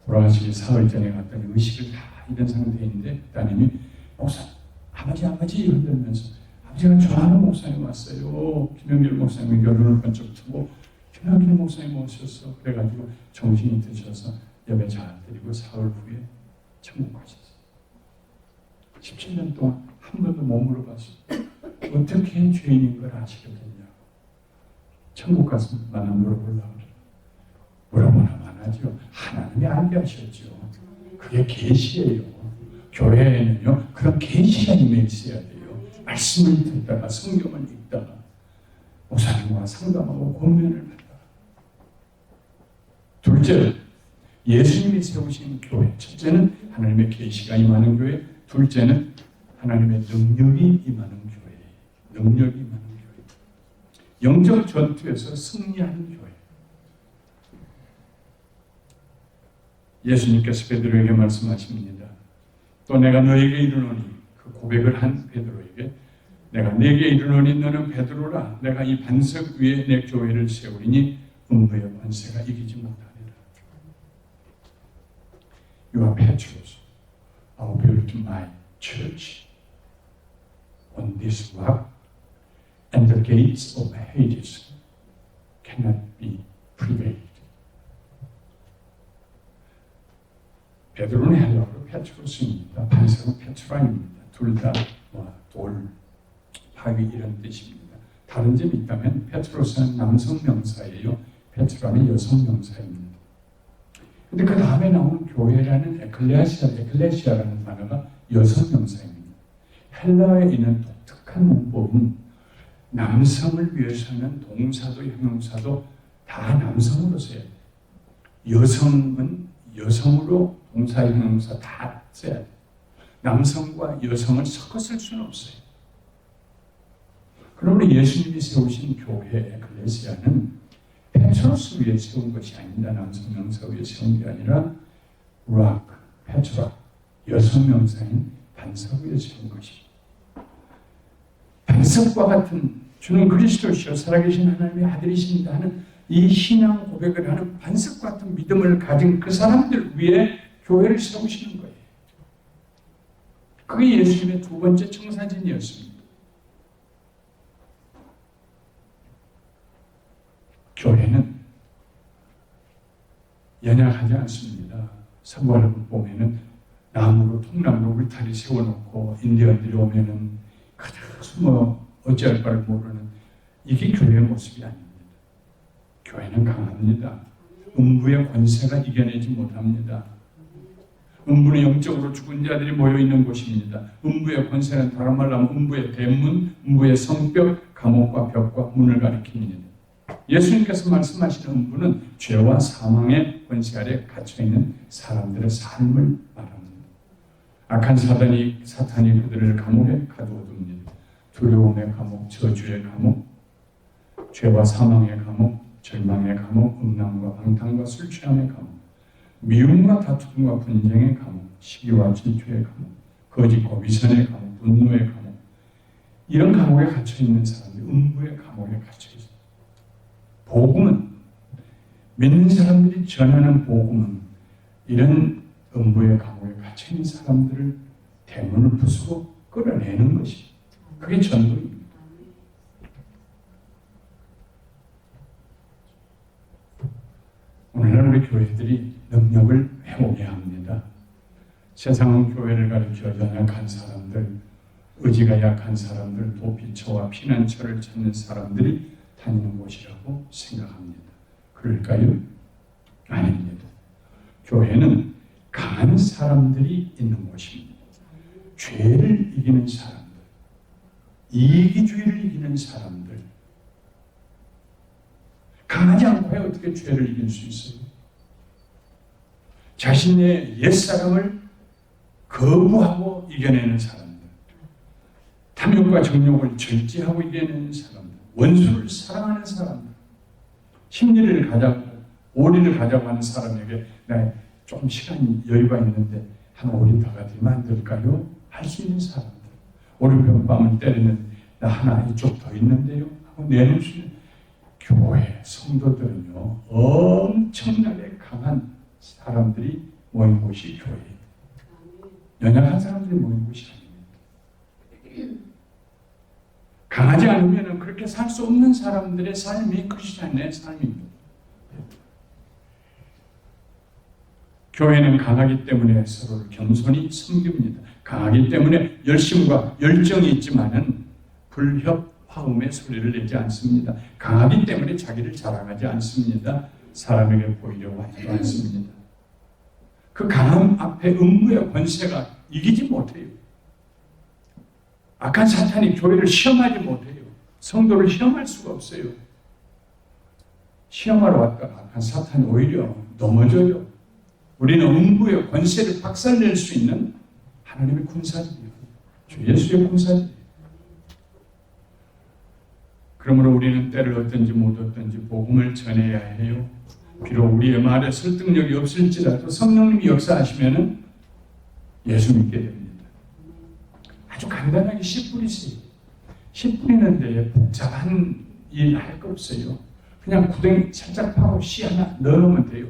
돌아가시기 사흘 전에 갔더니 의식을 다 잃은 상태인데 따님이 목사님 아버지 흔들면서 아버지가 좋아하는 목사님 왔어요. 김영길 목사님이 여론을 번쩍 트고 김영길 목사님 오셨어. 그래가지고 정신이 드셔서 예배 잘 드리고 사흘 후에 천국 가셨어요. 17년 동안 한 번도 못 물어봤어요. 어떻게 죄인인 걸 아시게 됐냐. 천국 가서 만나 물어보려고 그래요. 물어보나만 하죠. 하나님이 알게 하셨죠. 그게 계시예요. 교회에는요 그런 계시가 임해 있어야 돼요. 말씀을 듣다가 성경을 읽다가 목사님과 상담하고 권면을 받다가 둘째 예수님이 세우신 교회. 첫째는 하나님의 계시가 임하는 교회. 둘째는 하나님의 능력이 임하는 교회. 능력이 임하는 교회. 영적 전투에서 승리하는 교회. 예수님께서 베드로에게 말씀하십니다. 또 내가 너에게 이르노니, 그 고백을 한 베드로에게 내가 네게 이르노니 너는 베드로라. 내가 이 반석 위에 내 교회를 세우리니 음부의 권세가 이기지 못하리라. You are Petrus. I will build my church on this rock, and the gates of Hades cannot be prevailed. 베드로는 헬라어로 페트루스입니다. 반석은 페트라입니다. 둘 다 돌, 바위 이런 뜻입니다. 다른 점이 있다면 페트루스는 남성 명사예요. 페트라는 여성 명사입니다. 근데 그 다음에 나오는 교회라는 에클레시아라는 단어가 여성 명사입니다. 헬라어에 있는 독특한 문법은 남성을 위해서는 동사도 형용사도 다 남성으로 써야 돼요. 여성은 여성으로 동사 형용사 다 써야 돼요. 남성과 여성을 섞어 쓸 수는 없어요. 그러므로 예수님이 세우신 교회 에클레시아는 페트로스 위에 세운 것이 아닙니다. 남성 명사 위에 세운 게 아니라 락, 페트라, 여성 명사인 반석 위에 세운 것입니다. 반석과 같은 주는 그리스도시요 살아계신 하나님의 아들이십니다 하는 이 신앙 고백을 하는 반석 같은 믿음을 가진 그 사람들 위에 교회를 세우시는 거예요. 그게 예수님의 두 번째 청사진이었습니다. 교회는 연약하지 않습니다. 사부활을 보면은 나무로 통나무로 울타리 세워놓고 인디언들이 오면은 그냥 숨어 어찌할 바를 모르는 이게 교회의 모습이 아닙니다. 교회는 강합니다. 음부의 권세가 이겨내지 못합니다. 음부는 영적으로 죽은 자들이 모여있는 곳입니다. 음부의 권세는 다른 말로 하면 음부의 대문, 음부의 성벽, 감옥과 벽과 문을 가리킵니다. 예수님께서 말씀하시는 음부는 죄와 사망의 권세 아래 갇혀있는 사람들의 삶을 말합니다. 악한 사탄이 그들을 감옥에 가두어둡니다. 두려움의 감옥, 저주의 감옥, 죄와 사망의 감옥, 절망의 감옥, 음란과 방탕과 술 취함의 감옥, 미움과 다툼과 분쟁의 감옥, 시기와 질투의 감옥, 거짓과 위선의 감옥, 분노의 감옥, 이런 감옥에 갇혀있는 사람들이 음부의 감옥에 갇혀있습니다. 복음은, 믿는 사람들이 전하는 복음은 이런 음부의 감옥에 갇혀있는 사람들을 대문을 부수고 끌어내는 것입니다. 그게 전도입니다. 오늘날 우리 교회들이 능력을 해오게 합니다. 세상은 교회를 가리켜 연약한 사람들, 의지가 약한 사람들, 도피처와 피난처를 찾는 사람들이 다니는 곳이라고 생각합니다. 그럴까요? 아닙니다. 교회는 강한 사람들이 있는 곳입니다. 죄를 이기는 사람들, 이기주의를 이기는 사람들, 강하지 않고 어떻게 죄를 이길 수 있어요? 자신의 옛사람을 거부하고 이겨내는 사람들, 탐욕과 정욕을 절제하고 이겨내는 사람들, 원수를 사랑하는 사람들, 심리를 가자고, 오리를 가자고 하는 사람에게 나 좀 시간이 여유가 있는데 한 오리 더 가지면 안 될까요? 할 수 있는 사람들, 오리병밤을 때리는 나 하나 이쪽 더 있는데요 하고 내놓을 수 있는 교회 성도들은요 엄청나게 강한 사람들이 모인 곳이 교회입니다. 연약한 사람들이 모인 곳이 아닙니다. 강하지 않으면 그렇게 살 수 없는 사람들의 삶이 크리스찬의 삶입니다. 교회는 강하기 때문에 서로를 겸손히 섬깁니다. 강하기 때문에 열심과 열정이 있지만은 불협 화음의 소리를 내지 않습니다. 강하기 때문에 자기를 자랑하지 않습니다. 사람에게 보이려고 하지도 않습니다. 그 강함 앞에 음부의 권세가 이기지 못해요. 악한 사탄이 교회를 시험하지 못해요. 성도를 시험할 수가 없어요. 시험하러 왔다가 악한 사탄이 오히려 넘어져요. 우리는 음부의 권세를 박살낼 수 있는 하나님의 군사들이에요. 주 예수의 군사들이에요. 그러므로 우리는 때를 얻든지 못 얻든지 복음을 전해야 해요. 비록 우리의 말에 설득력이 없을지라도 성령님이 역사하시면은 예수 믿게 됩니다. 아주 간단하게 10분이세요. 10분이는 데 복잡한 일 할 거 없어요. 그냥 구덩이 살짝 파고 씨 하나 넣어놓으면 돼요.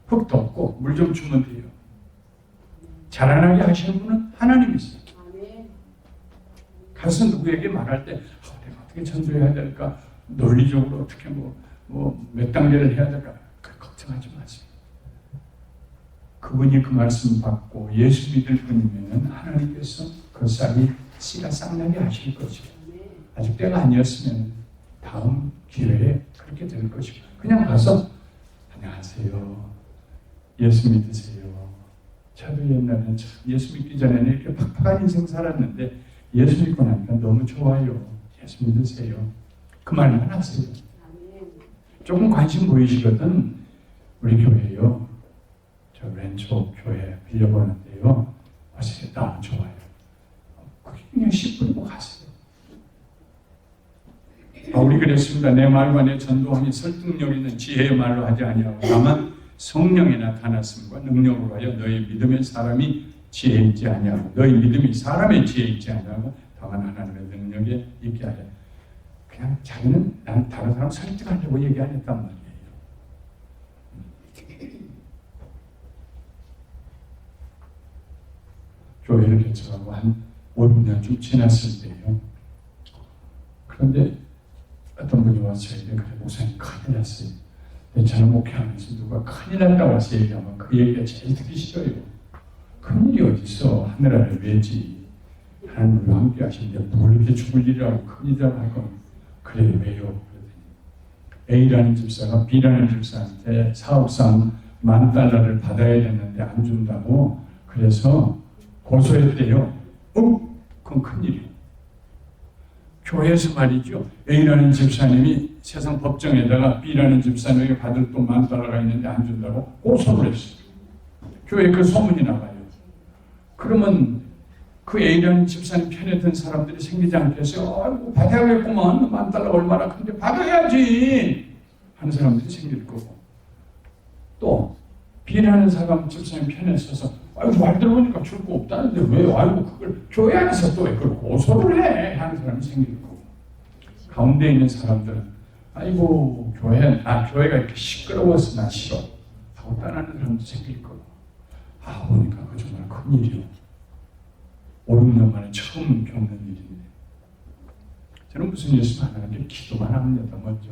흙도 없고 물 좀 주면 돼요. 자라나게 하시는 분은 하나님이세요. 가서 누구에게 말할 때 내가 어떻게 전도해야 될까? 논리적으로 어떻게 몇 단계를 해야 될까? 걱정하지 마세요. 그분이 그 말씀 받고 예수 믿을 분이면 하나님께서 그 쌀이 씨가 싹나게 하실 것이고 아직 때가 아니었으면 다음 기회에 그렇게 될 것이고 그냥 가서 안녕하세요. 예수 믿으세요. 저도 옛날에는 예수 믿기 전에는 이렇게 팍팍한 인생 살았는데 예수 믿고 나니까 너무 좋아요. 예수 믿으세요. 그 말만 하세요. 조금 관심 보이시거든 우리 교회요. 저 왼쪽 교회 빌려보는데요. 와서 너무 좋아요. 그게 그냥 10분이고 가세요. 우리 그랬습니다. 내 말과 내 전도함이 설득력 있는 지혜의 말로 하지 아니하고 다만 성령이 나타났음과 능력으로 하여 너희 믿음의 사람이 지혜 있지 아니하고 너희 믿음이 사람의 지혜 있지 아니하고 다만 하나님의 능력에 있게 하여 그냥 자기는 난 다른 사람 설득하려고 얘기 안 했단 말이에요. 교회를 개척하고 한 5, 6년쯤 지났을 때요. 그런데 어떤 분이 와서 저에게 그래 목사님 큰일 났어요. 저는 목회하면서 누가 큰일 났다고 와서 얘기하면 그 얘기가 제일 듣기 싫어요. 큰일이 어딨어. 하늘 아래 왜지. 하나님 우리와 함께 하시는데 뭘 이렇게 죽을 일이라고 큰일이라고 할 거면 그래 왜요? A라는 집사가 B라는 집사한테 사업상 $10,000를 받아야 되는데 안 준다고 그래서 고소했대요. 그건 큰일이에요. 교회에서 말이죠. A라는 집사님이 세상 법정에다가 B라는 집사님에게 받을 돈 $10,000가 있는데 안 준다고 고소를 했어요. 교회에 그 소문이 나가요. 그러면 그 A라는 집사님 편에 든 사람들이 생기지 않겠어요? 아이고 받아야겠구만. $10,000 얼마나 큰데 받아야지 하는 사람들이 생길 거고 또 B라는 사람 집사님 편에 서서 아이고 말 들어보니까 줄 거 없다는데 왜 아이고 그걸 교회 안에서 또 왜 그걸 고소를 해 하는 사람이 생길 거고 가운데 있는 사람들은 아이고 교회가 이렇게 시끄러워서 난 싫어 하고 떠나는 사람도 생길 거고 보니까 그 정말 큰일이요. 5, 6년 만에 처음 겪는 일인데 저는 무슨 예수 하나님께 기도만 합니다. 먼저.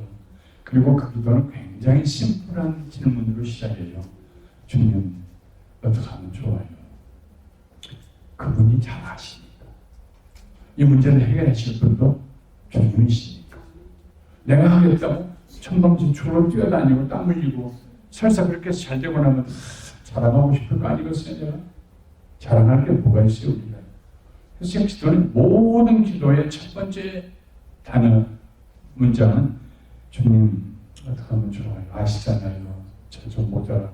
그리고 그 기도는 굉장히 심플한 질문으로 시작해요. 주님 어떻게 하면 좋아요? 그분이 잘 아시니까. 이 문제를 해결하실 분도 주님이시니까. 내가 하겠다고 천방지축으로 뛰어다니고 땀 흘리고 설사 그렇게 해서 잘 되고 나면 자랑하고 싶을 거 아니겠어요? 내가? 자랑할 게 뭐가 있어요 우리가? 그래서 기도는 모든 기도의 첫 번째 단어 문장은 주님 어떻게 하면 좋아요? 아시잖아요. 저 좀 모자란 거.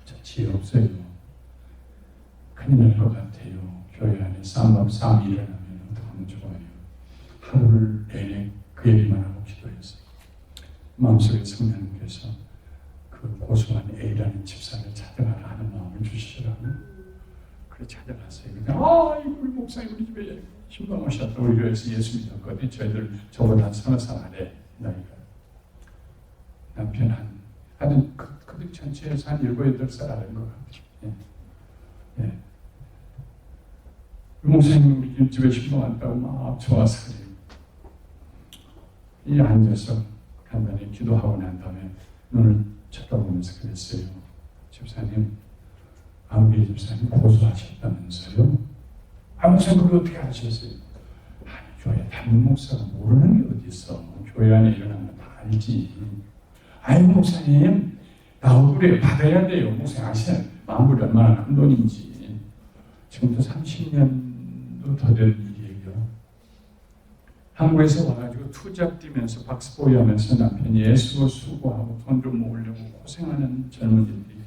저 지혜 없어요. 큰일 날 것 같아요. 교회 안에 쌈이 일어나면 어떻게 하면 좋아요? 하루를 내내 그 얘기만 하고 기도했어요. 마음속에 성령님께서 그 고소한 A라는 집사를 찾아가라 하는 마음을 주시더라고. 그래 찾아갔어요. 우리 목사님 우리 집에 신방 오셨다. 우리 교회에서 예수 믿었거든요. 저희들 저보다 한 서너 살 아래 나이가. 남편 아주 그들 전체에서 한 7, 8살 아래인 것 같아요. 예. 목사님 우리 집에 신방 왔다고 막 좋아서 그래요. 이 앉아서 간단히 기도하고 난 다음에 눈을 쳐다보면서 그랬어요. 집사님, 아무리 집사님 고소하셨다면서요? 목사님 그걸 어떻게 하셨어요? 교회 담임 목사가 모르는 게 어디 있어? 교회 안에 일어나는 거 다 알지. 목사님 나 억울해 받아야 돼요. 목사님 아시잖아요. 만불이 얼마나 큰 돈인지. 지금도 30년도 더 된 일이에요. 한국에서 와가지고 투잡 뛰면서 박스보이 하면서 남편이 애쓰고 수고하고 돈 좀 모으려고 고생하는 젊은이들이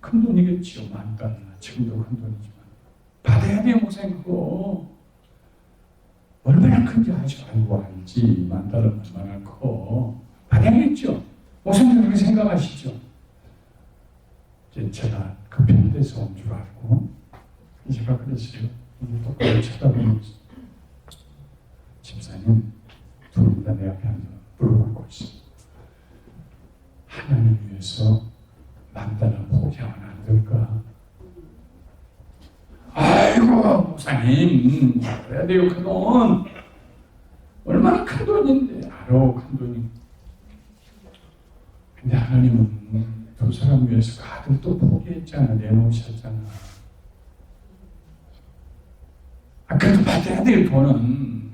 큰 돈이겠지요. $10,000. 지금도 큰 돈이지만 받아야 돼요. 목사님 그거 얼마나 큰지 알지. 알지 $10,000 얼마나 커. 받아야 되겠죠. 목사님 그렇게 생각하시죠? 이제 제가 급한 데서 온 줄 알고 제가 그랬어요. 똑바로 쳐다보면서 집사님 둘 다 내 앞에 앉아 물어보고 있어. 하나님 위해서 남자나 포기하면 안 될까? 아이고 목사님 그래야 돼요. 그 돈 얼마나 큰 돈인데. 알아 큰 돈이. 근데 하나님은 두 사람 위해서 그 아들 또 포기했잖아. 내놓으셨잖아. 그래도 받아야 될 돈은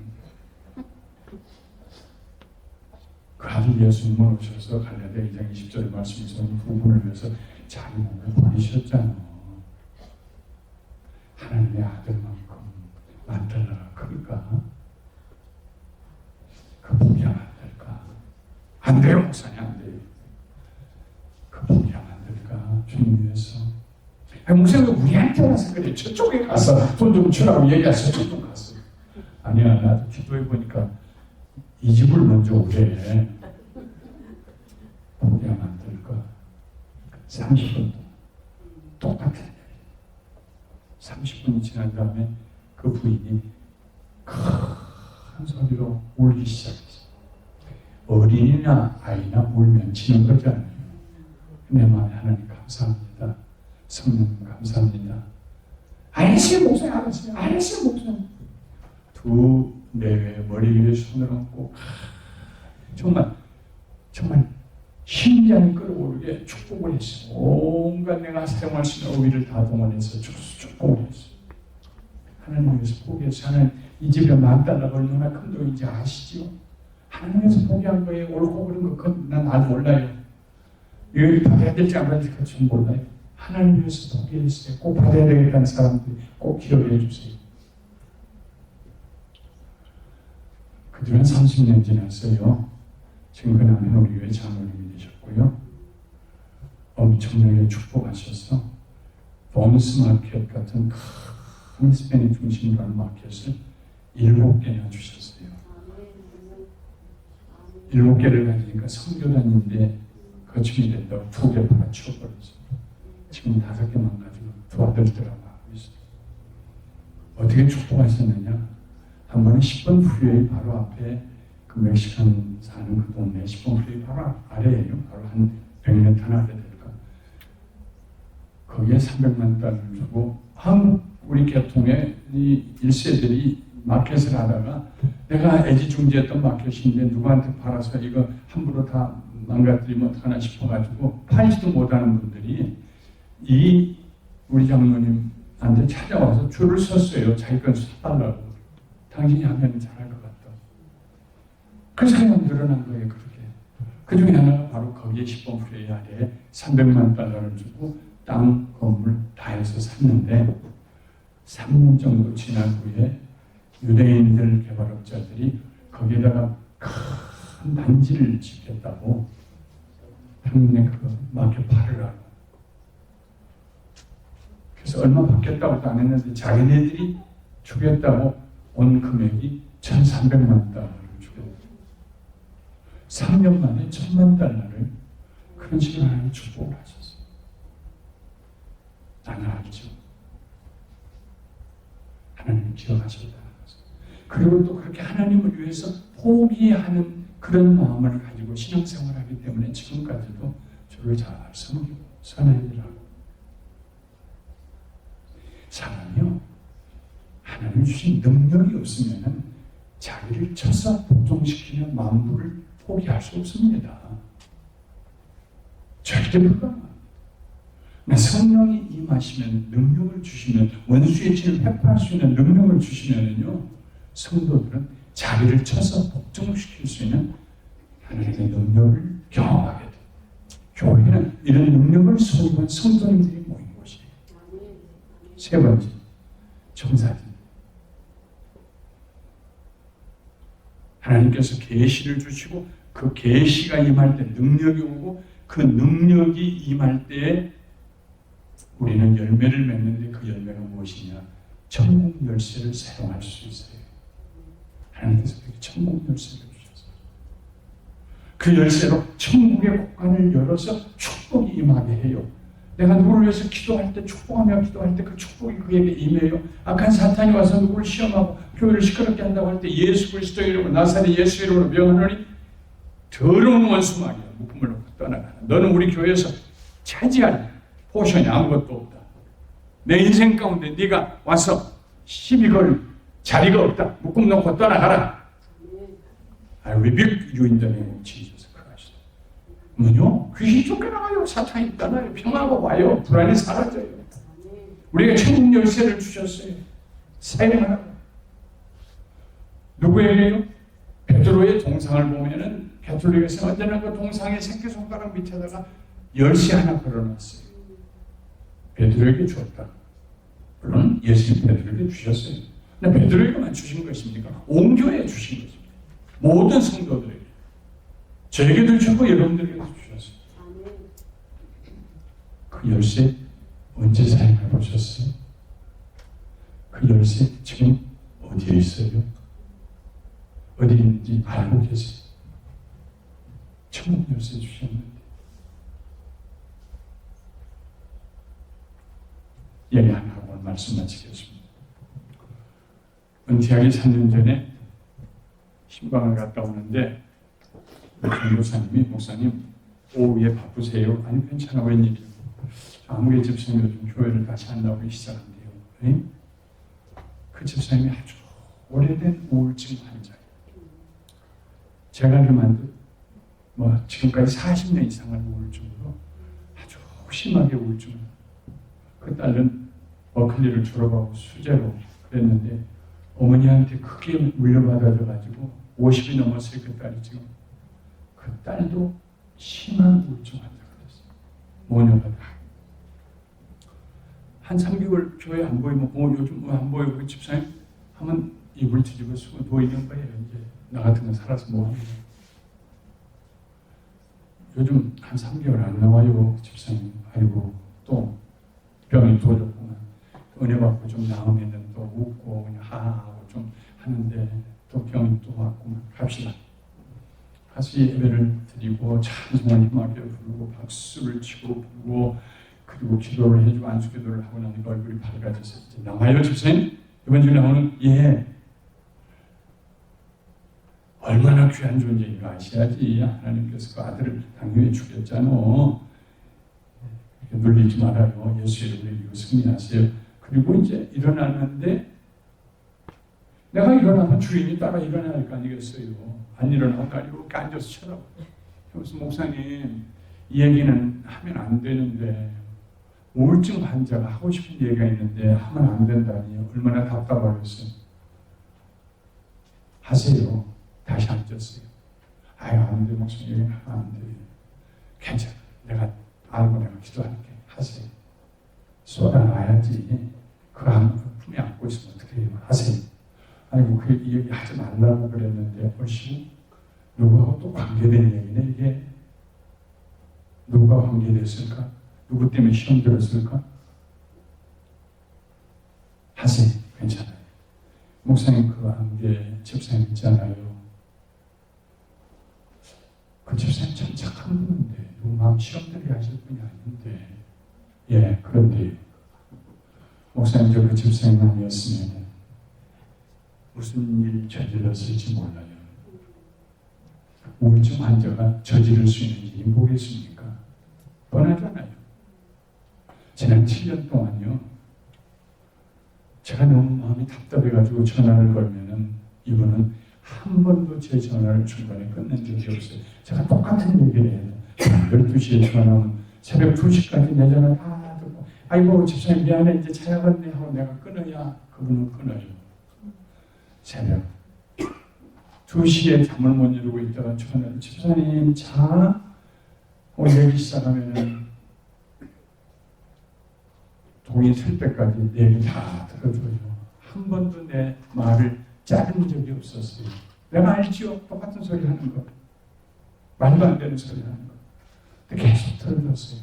그 아들 예수님을 오셔서 갈라디아 2장 20절 말씀에서 두 분을 위해서 자기 몸을 버리셨잖아. 하나님의 아들만큼 만들어라. 그럴까? 그 포기하면 안 될까? 안 돼요 목사님 안 돼요. 그 포기하면 안 될까? 주님 위해서. 목사님 우리한테 와서 그래. 저쪽에 가서 돈 좀 주라고 얘기해서 저쪽 갔어. 아니야 나도 기도해 보니까 이 집을 먼저 오래. 포기하면 안 될까? 30분 똑같은 일. 30분이 지난 다음에 그 부인이 큰 소리로 울기 시작했어. 어린이나 아이나 울면 지는 거잖아요. 내 마음에 하나님 감사합니다. 성령님 감사합니다. 알았어요 목사님 알았어요. 알았어요 목사님. 두 내외 머리 위에 손을 얹고 정말 심장이 끌어오르게 축복을 했어요. 온갖 내가 사용할 수 있는 어휘를 다 동원해서 축복을 했어요. 하나님 위해서 포기해서 하나님 이 집에 $10,000가 얼마나 큰 돈인지 아시죠? 하나님 위해서 포기한 거예요. 옳고 그른 거 난 아직 몰라요. 이걸 받아야 될지 안 받아야 될지 몰라요. 하나님 위해서 포기했어요. 꼭 받아야 되겠다는 사람들이 꼭 기억해 주세요. 그들은 30년 지났어요. 지금 그 남편 우리 교회 장로님이 되셨고요. 엄청나게 축복하셔서 범스마켓 같은 큰 히스패닉 중심으로 하는 마켓을 7개나 주셨어요. 7개를 가지니까 선교단인데 거침이 된다고 2개 팔아 치워버렸어요. 지금 5개만 가지고 두 아들들하고 하고 있어요. 어떻게 축복하셨느냐? 한 번은 10분 후에 바로 앞에 그 멕시칸 사는 그 동네 10분 후에 바로 아래에요. 바로 한 100m 아래 될까. 거기에 $300만 주고 한국 우리 계통의 이 1세들이 마켓을 하다가 내가 애지중지했던 마켓인데 누구한테 팔아서 이거 함부로 다 망가뜨리면 어떡하나 싶어가지고 팔지도 못하는 분들이 이 우리 장로님한테 찾아와서 줄을 섰어요. 자기 건 사달라고. 당신이 하면 잘할 것 같다. 그래서 그냥 늘어난 거예요. 그렇게. 그 중에 하나가 바로 거기에 10번 프레이 아래에 $300만 주고 땅 건물 다 해서 샀는데 3년 정도 지난 후에 유대인들 개발업자들이 거기에다가 큰 단지를 짓겠다고 평내 그 마켓 팔으라고. 그래서 얼마 받겠다고도 안 했는데 자기네들이 주겠다고 온 금액이 $1,300만 주겠다. 3년 만에 $1,000만 그런 식으로 하나님 축복을 하셨어요. 나는 알죠. 하나님 기억하셨다는 것을. 그리고 또 그렇게 하나님을 위해서 포기하는 그런 마음을 가지고 신앙생활을 하기 때문에 지금까지도 저를 잘 섬기고 선행이라고. 사람이요, 하나님 주신 능력이 없으면 자기를 쳐서 복종시키는 만물을 포기할 수 없습니다. 절대 불가능합니다. 성령이 임하시면, 능력을 주시면, 원수의 진을 회파할 수 있는 능력을 주시면요, 성도들은 자기를 쳐서 복종시킬 수 있는 하나님의 능력을 경험하게 돼요. 교회는 이런 능력을 소유한 성도님들이 모인 곳이에요. 세 번째, 청사진. 하나님께서 계시를 주시고 그 계시가 임할 때 능력이 오고 그 능력이 임할 때 우리는 열매를 맺는데 그 열매가 무엇이냐? 천국 열쇠를 사용할 수 있어요. 하나님께서 그렇게 천국 열쇠를 주셨어요. 그 열쇠로 천국의 곳간을 열어서 축복이 임하게 해요. 내가 누구를 위해서 기도할 때, 축복하며 기도할 때 그 축복이 그에게 임해요. 악한 사탄이 와서 누구를 시험하고 교회를 시끄럽게 한다고 할 때 예수 그리스도 이름으로, 나사렛 예수 이름으로 명하노니 더러운 원수마귀야 묶음을 놓고 떠나가라. 너는 우리 교회에서 차지할 포션이 아무것도 없다. 내 인생 가운데 네가 와서 시비 걸 자리가 없다. 묶음 놓고 떠나가라. I rebuke you in the name of Jesus Christ. 뭐요? 귀신 쫓겨나가요. 사탄이 떠나요. 평화가 와요. 불안이 사라져요. 우리가 천국 열쇠를 주셨어요. 사용하라고. 누구에게요? 베드로의 동상을 보면은 가톨릭에서 언제나 그 동상의 새끼손가락 밑에다가 열쇠 하나 걸어놨어요. 베드로에게 주었다. 물론 예수님 베드로에게 주셨어요. 근데 베드로에게만 주신 것입니까? 온 교회에 주신 것입니다. 모든 성도들에게. 저에게도 주고 여러분들에게도 주셨어요. 그 열쇠 언제 사용해 보셨어요? 그 열쇠 지금 어디에 있어요? 어디 있는지 알고 계세요? 천국 열쇠 주셨는데. 얘기 하나 하고 말씀 마치겠습니다. 은퇴하기 3년 전에 신방을 갔다 오는데 전도사님이 목사님 오후에 바쁘세요? 아니 괜찮아 웬일이요? 아무개 집사님 요즘 교회를 다시 한다고 시작한대요. 네? 그 집사님이 아주 오래된 우울증 환자예요. 제가 알기로만 지금까지 40년 이상을 우울증으로 아주 심하게 우울증을. 그 딸은 버클리를 졸업하고 수재로 그랬는데 어머니한테 크게 물려받아져가지고 50이 넘었어요. 그 딸이 지금. 그 딸도 심한 우울증 환자가 됐어요. 모녀가 다. 한 3개월 교회 안 보이면 요즘 안 보이고 그 집사님 하면 이불 뒤집어 쓰고 누워있는 거예요. 이제 나 같은 건 살아서 뭐 하는 거예요. 요즘 한 3개월 안 나와요. 집사님. 아이고 또 병이 도졌구만. 은혜 받고 좀 나오면은 또 웃고 그냥 하하하고 좀 하는데 또 병이 또 왔구만. 갑시다. 가서 예배를 드리고 찬송을 힘하게 부르고 박수를 치고 부르고 그리고 기도를 해주고 안수기도를 하고 나니까 얼굴이 밝아져서 이제 나와요 집사님? 이번 주에 나오는 예. 얼마나 귀한 존재인가 아셔야지. 하나님께서 그 아들을 당연히 죽였잖아. 눌리지 말아요. 예수 이름으로 이기고 승리하세요. 그리고 이제 일어났는데 내가 일어나면 주인이 따라 일어나야 할 거 아니겠어요. 안 일어나고 날 이렇게 앉아서 쳐다봐요. 그래서 목사님 이 얘기는 하면 안 되는데 우울증 환자가 하고 싶은 얘기가 있는데 하면 안 된다니 얼마나 답답하겠어요. 하세요. 다시 앉았어요. 아유 안 돼 목사님 하면 안 돼. 괜찮아. 내가 알고 내가 기도할게. 하세요. 쏟아놔야지. 그거 품에 안고 있으면 어떻게 해요? 하세요. 아이고 그 얘기 하지 말라고 그랬는데 훨씬 누구하고 또 관계된 얘기네 이게. 누가 관계됐을까? 누구 때문에 시험 들었을까? 하세요. 괜찮아요. 목사님 그 관계 집사님 있잖아요. 그 집사님 참 착한 분인데 누구 마음 시험들이 하실 분이 아닌데 예 그런데 목사님 저 그 집사님 아니었으면 무슨 일 저질렀을지 몰라요. 우울증 환자가 저지를 수 있는 일이 뭐겠습니까? 뻔하잖아요. 지난 7년 동안요. 제가 너무 마음이 답답해가지고 전화를 걸면은 이분은 한 번도 제 전화를 중간에 끊는 적이 없어요. 제가 똑같은 얘기를 해요. 12시에 전화하면 새벽 2시까지 내 전화 다 듣고 아이고 집사님 미안해 이제 차야겠네 하고 내가 끊어야 그분은 끊어요. 새벽 2시에 잠을 못 이루고 있다가 전화를 집사님 자 얘기 시작하면은 동이 셀 때까지 내 얘기 다 들어줘요. 한 번도 내 말을 자른 적이 없었어요. 내가 알지요. 똑같은 소리 하는 거. 말도 안 되는 소리 하는 거. 근데 계속 들어줬어요.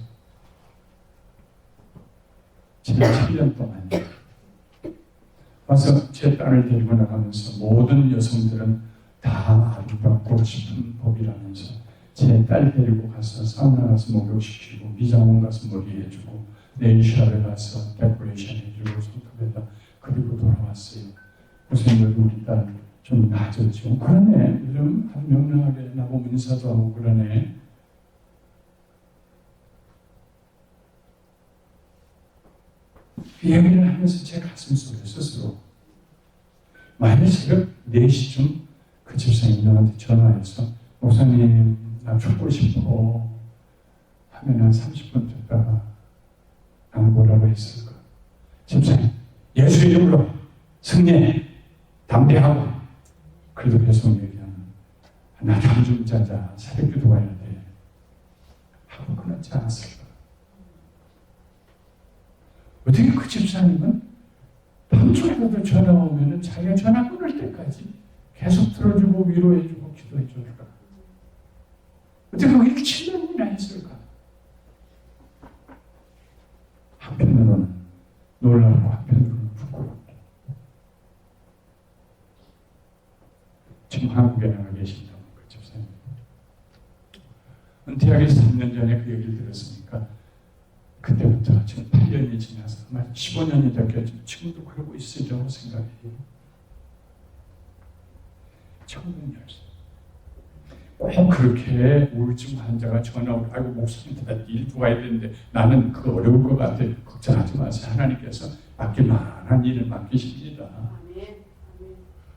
지난 7년 동안 와서 제 딸을 데리고 나가면서 모든 여성들은 다 아름답고 싶은 법이라면서 제 딸 데리고 가서 사우나 가서 목욕시키고 미장원 가서 머리 해주고 네일샵에 가서 데코레이션 해주고 손톱에다 그리고 돌아왔어요. 고생을 우리 딸 좀 나아졌죠. 그러네. 이름 아주 명랑하게 나보고 인사도 하고 그러네. 이 얘기를 하면서 제 가슴 속에 스스로 만약 새벽 4시쯤 그 집사님이 저한테 전화해서 목사님 나 죽고 싶어 하면 한 30분 듣다가 나는 뭐라고 했을까? 집사님 예수 이름으로 승리해 담대하고 그래도 계속 얘기하는 나 좀 자자 새벽 기도 가야 돼 하고 끊었지 않았을까? 어떻게 그 집사님은 밤중에도 전화가 오면 자기가 전화 끊을 때까지 계속 들어주고 위로해주고 기도해줄까? 어떻게 그렇게 7년이나 했을까? 한편으로는 놀랍고 한편으로는 부끄럽고 지금 한국에 나가 계신다고 그 집사님 은퇴하기 3년 전에 그 얘기를 들었으니까 그때부터 지금 8년이 지나서 아마 15년이 됐겠지만 지금도 그러고 있으리라고 생각해요. 천국 열쇠. 꼭 그렇게 우울증 환자가 전화 오고 아이고 목사님한테 일 도와야 되는데 나는 그거 어려울 것 같아. 걱정하지 마세요. 하나님께서 맡길 만한 일을 맡기십니다.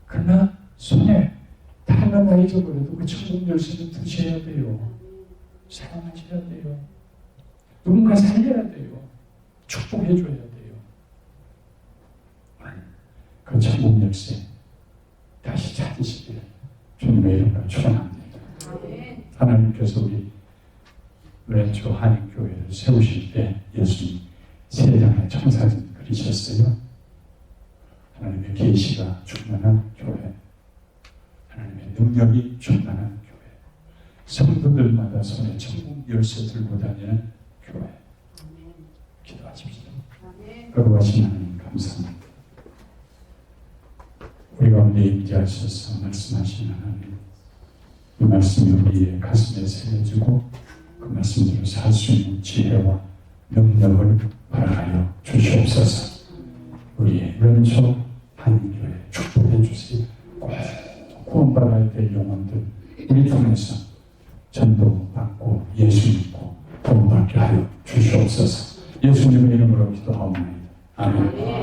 그러나 손에 다른 나 잊어버려도 그 천국 열쇠는 드셔야 돼요. 사랑하셔야 돼요. 누군가 살려야 돼요. 축복해줘야 돼요. 오늘 그 천국 열쇠 다시 찾으시길 주님의 이름으로 축원합니다. 하나님께서 우리 왼쪽 한인교회를 세우실 때 예수님 세 장의 청사진 그리셨어요. 하나님의 계시가 충만한 교회, 하나님의 능력이 충만한 교회, 성도들마다 손에 천국 열쇠 들고 다니는 교회. 기도하십시오. 거룩하신 하나님 감사합니다. 우리 가운데 임재하셔서 말씀하신 하나님, 이 말씀이 우리의 가슴에 새겨지고 그 말씀대로 살 수 있는 지혜와 능력을 허락하여 주시옵소서. 우리의 왼쪽 한인교회 축복해 주세요. 꼭 구원받아야 될 영혼들 우리 통해서 전도받고 예수 믿고 구원받게 하여 주시옵소서. 예수님의 이름으로 기도하옵나이다. 아멘.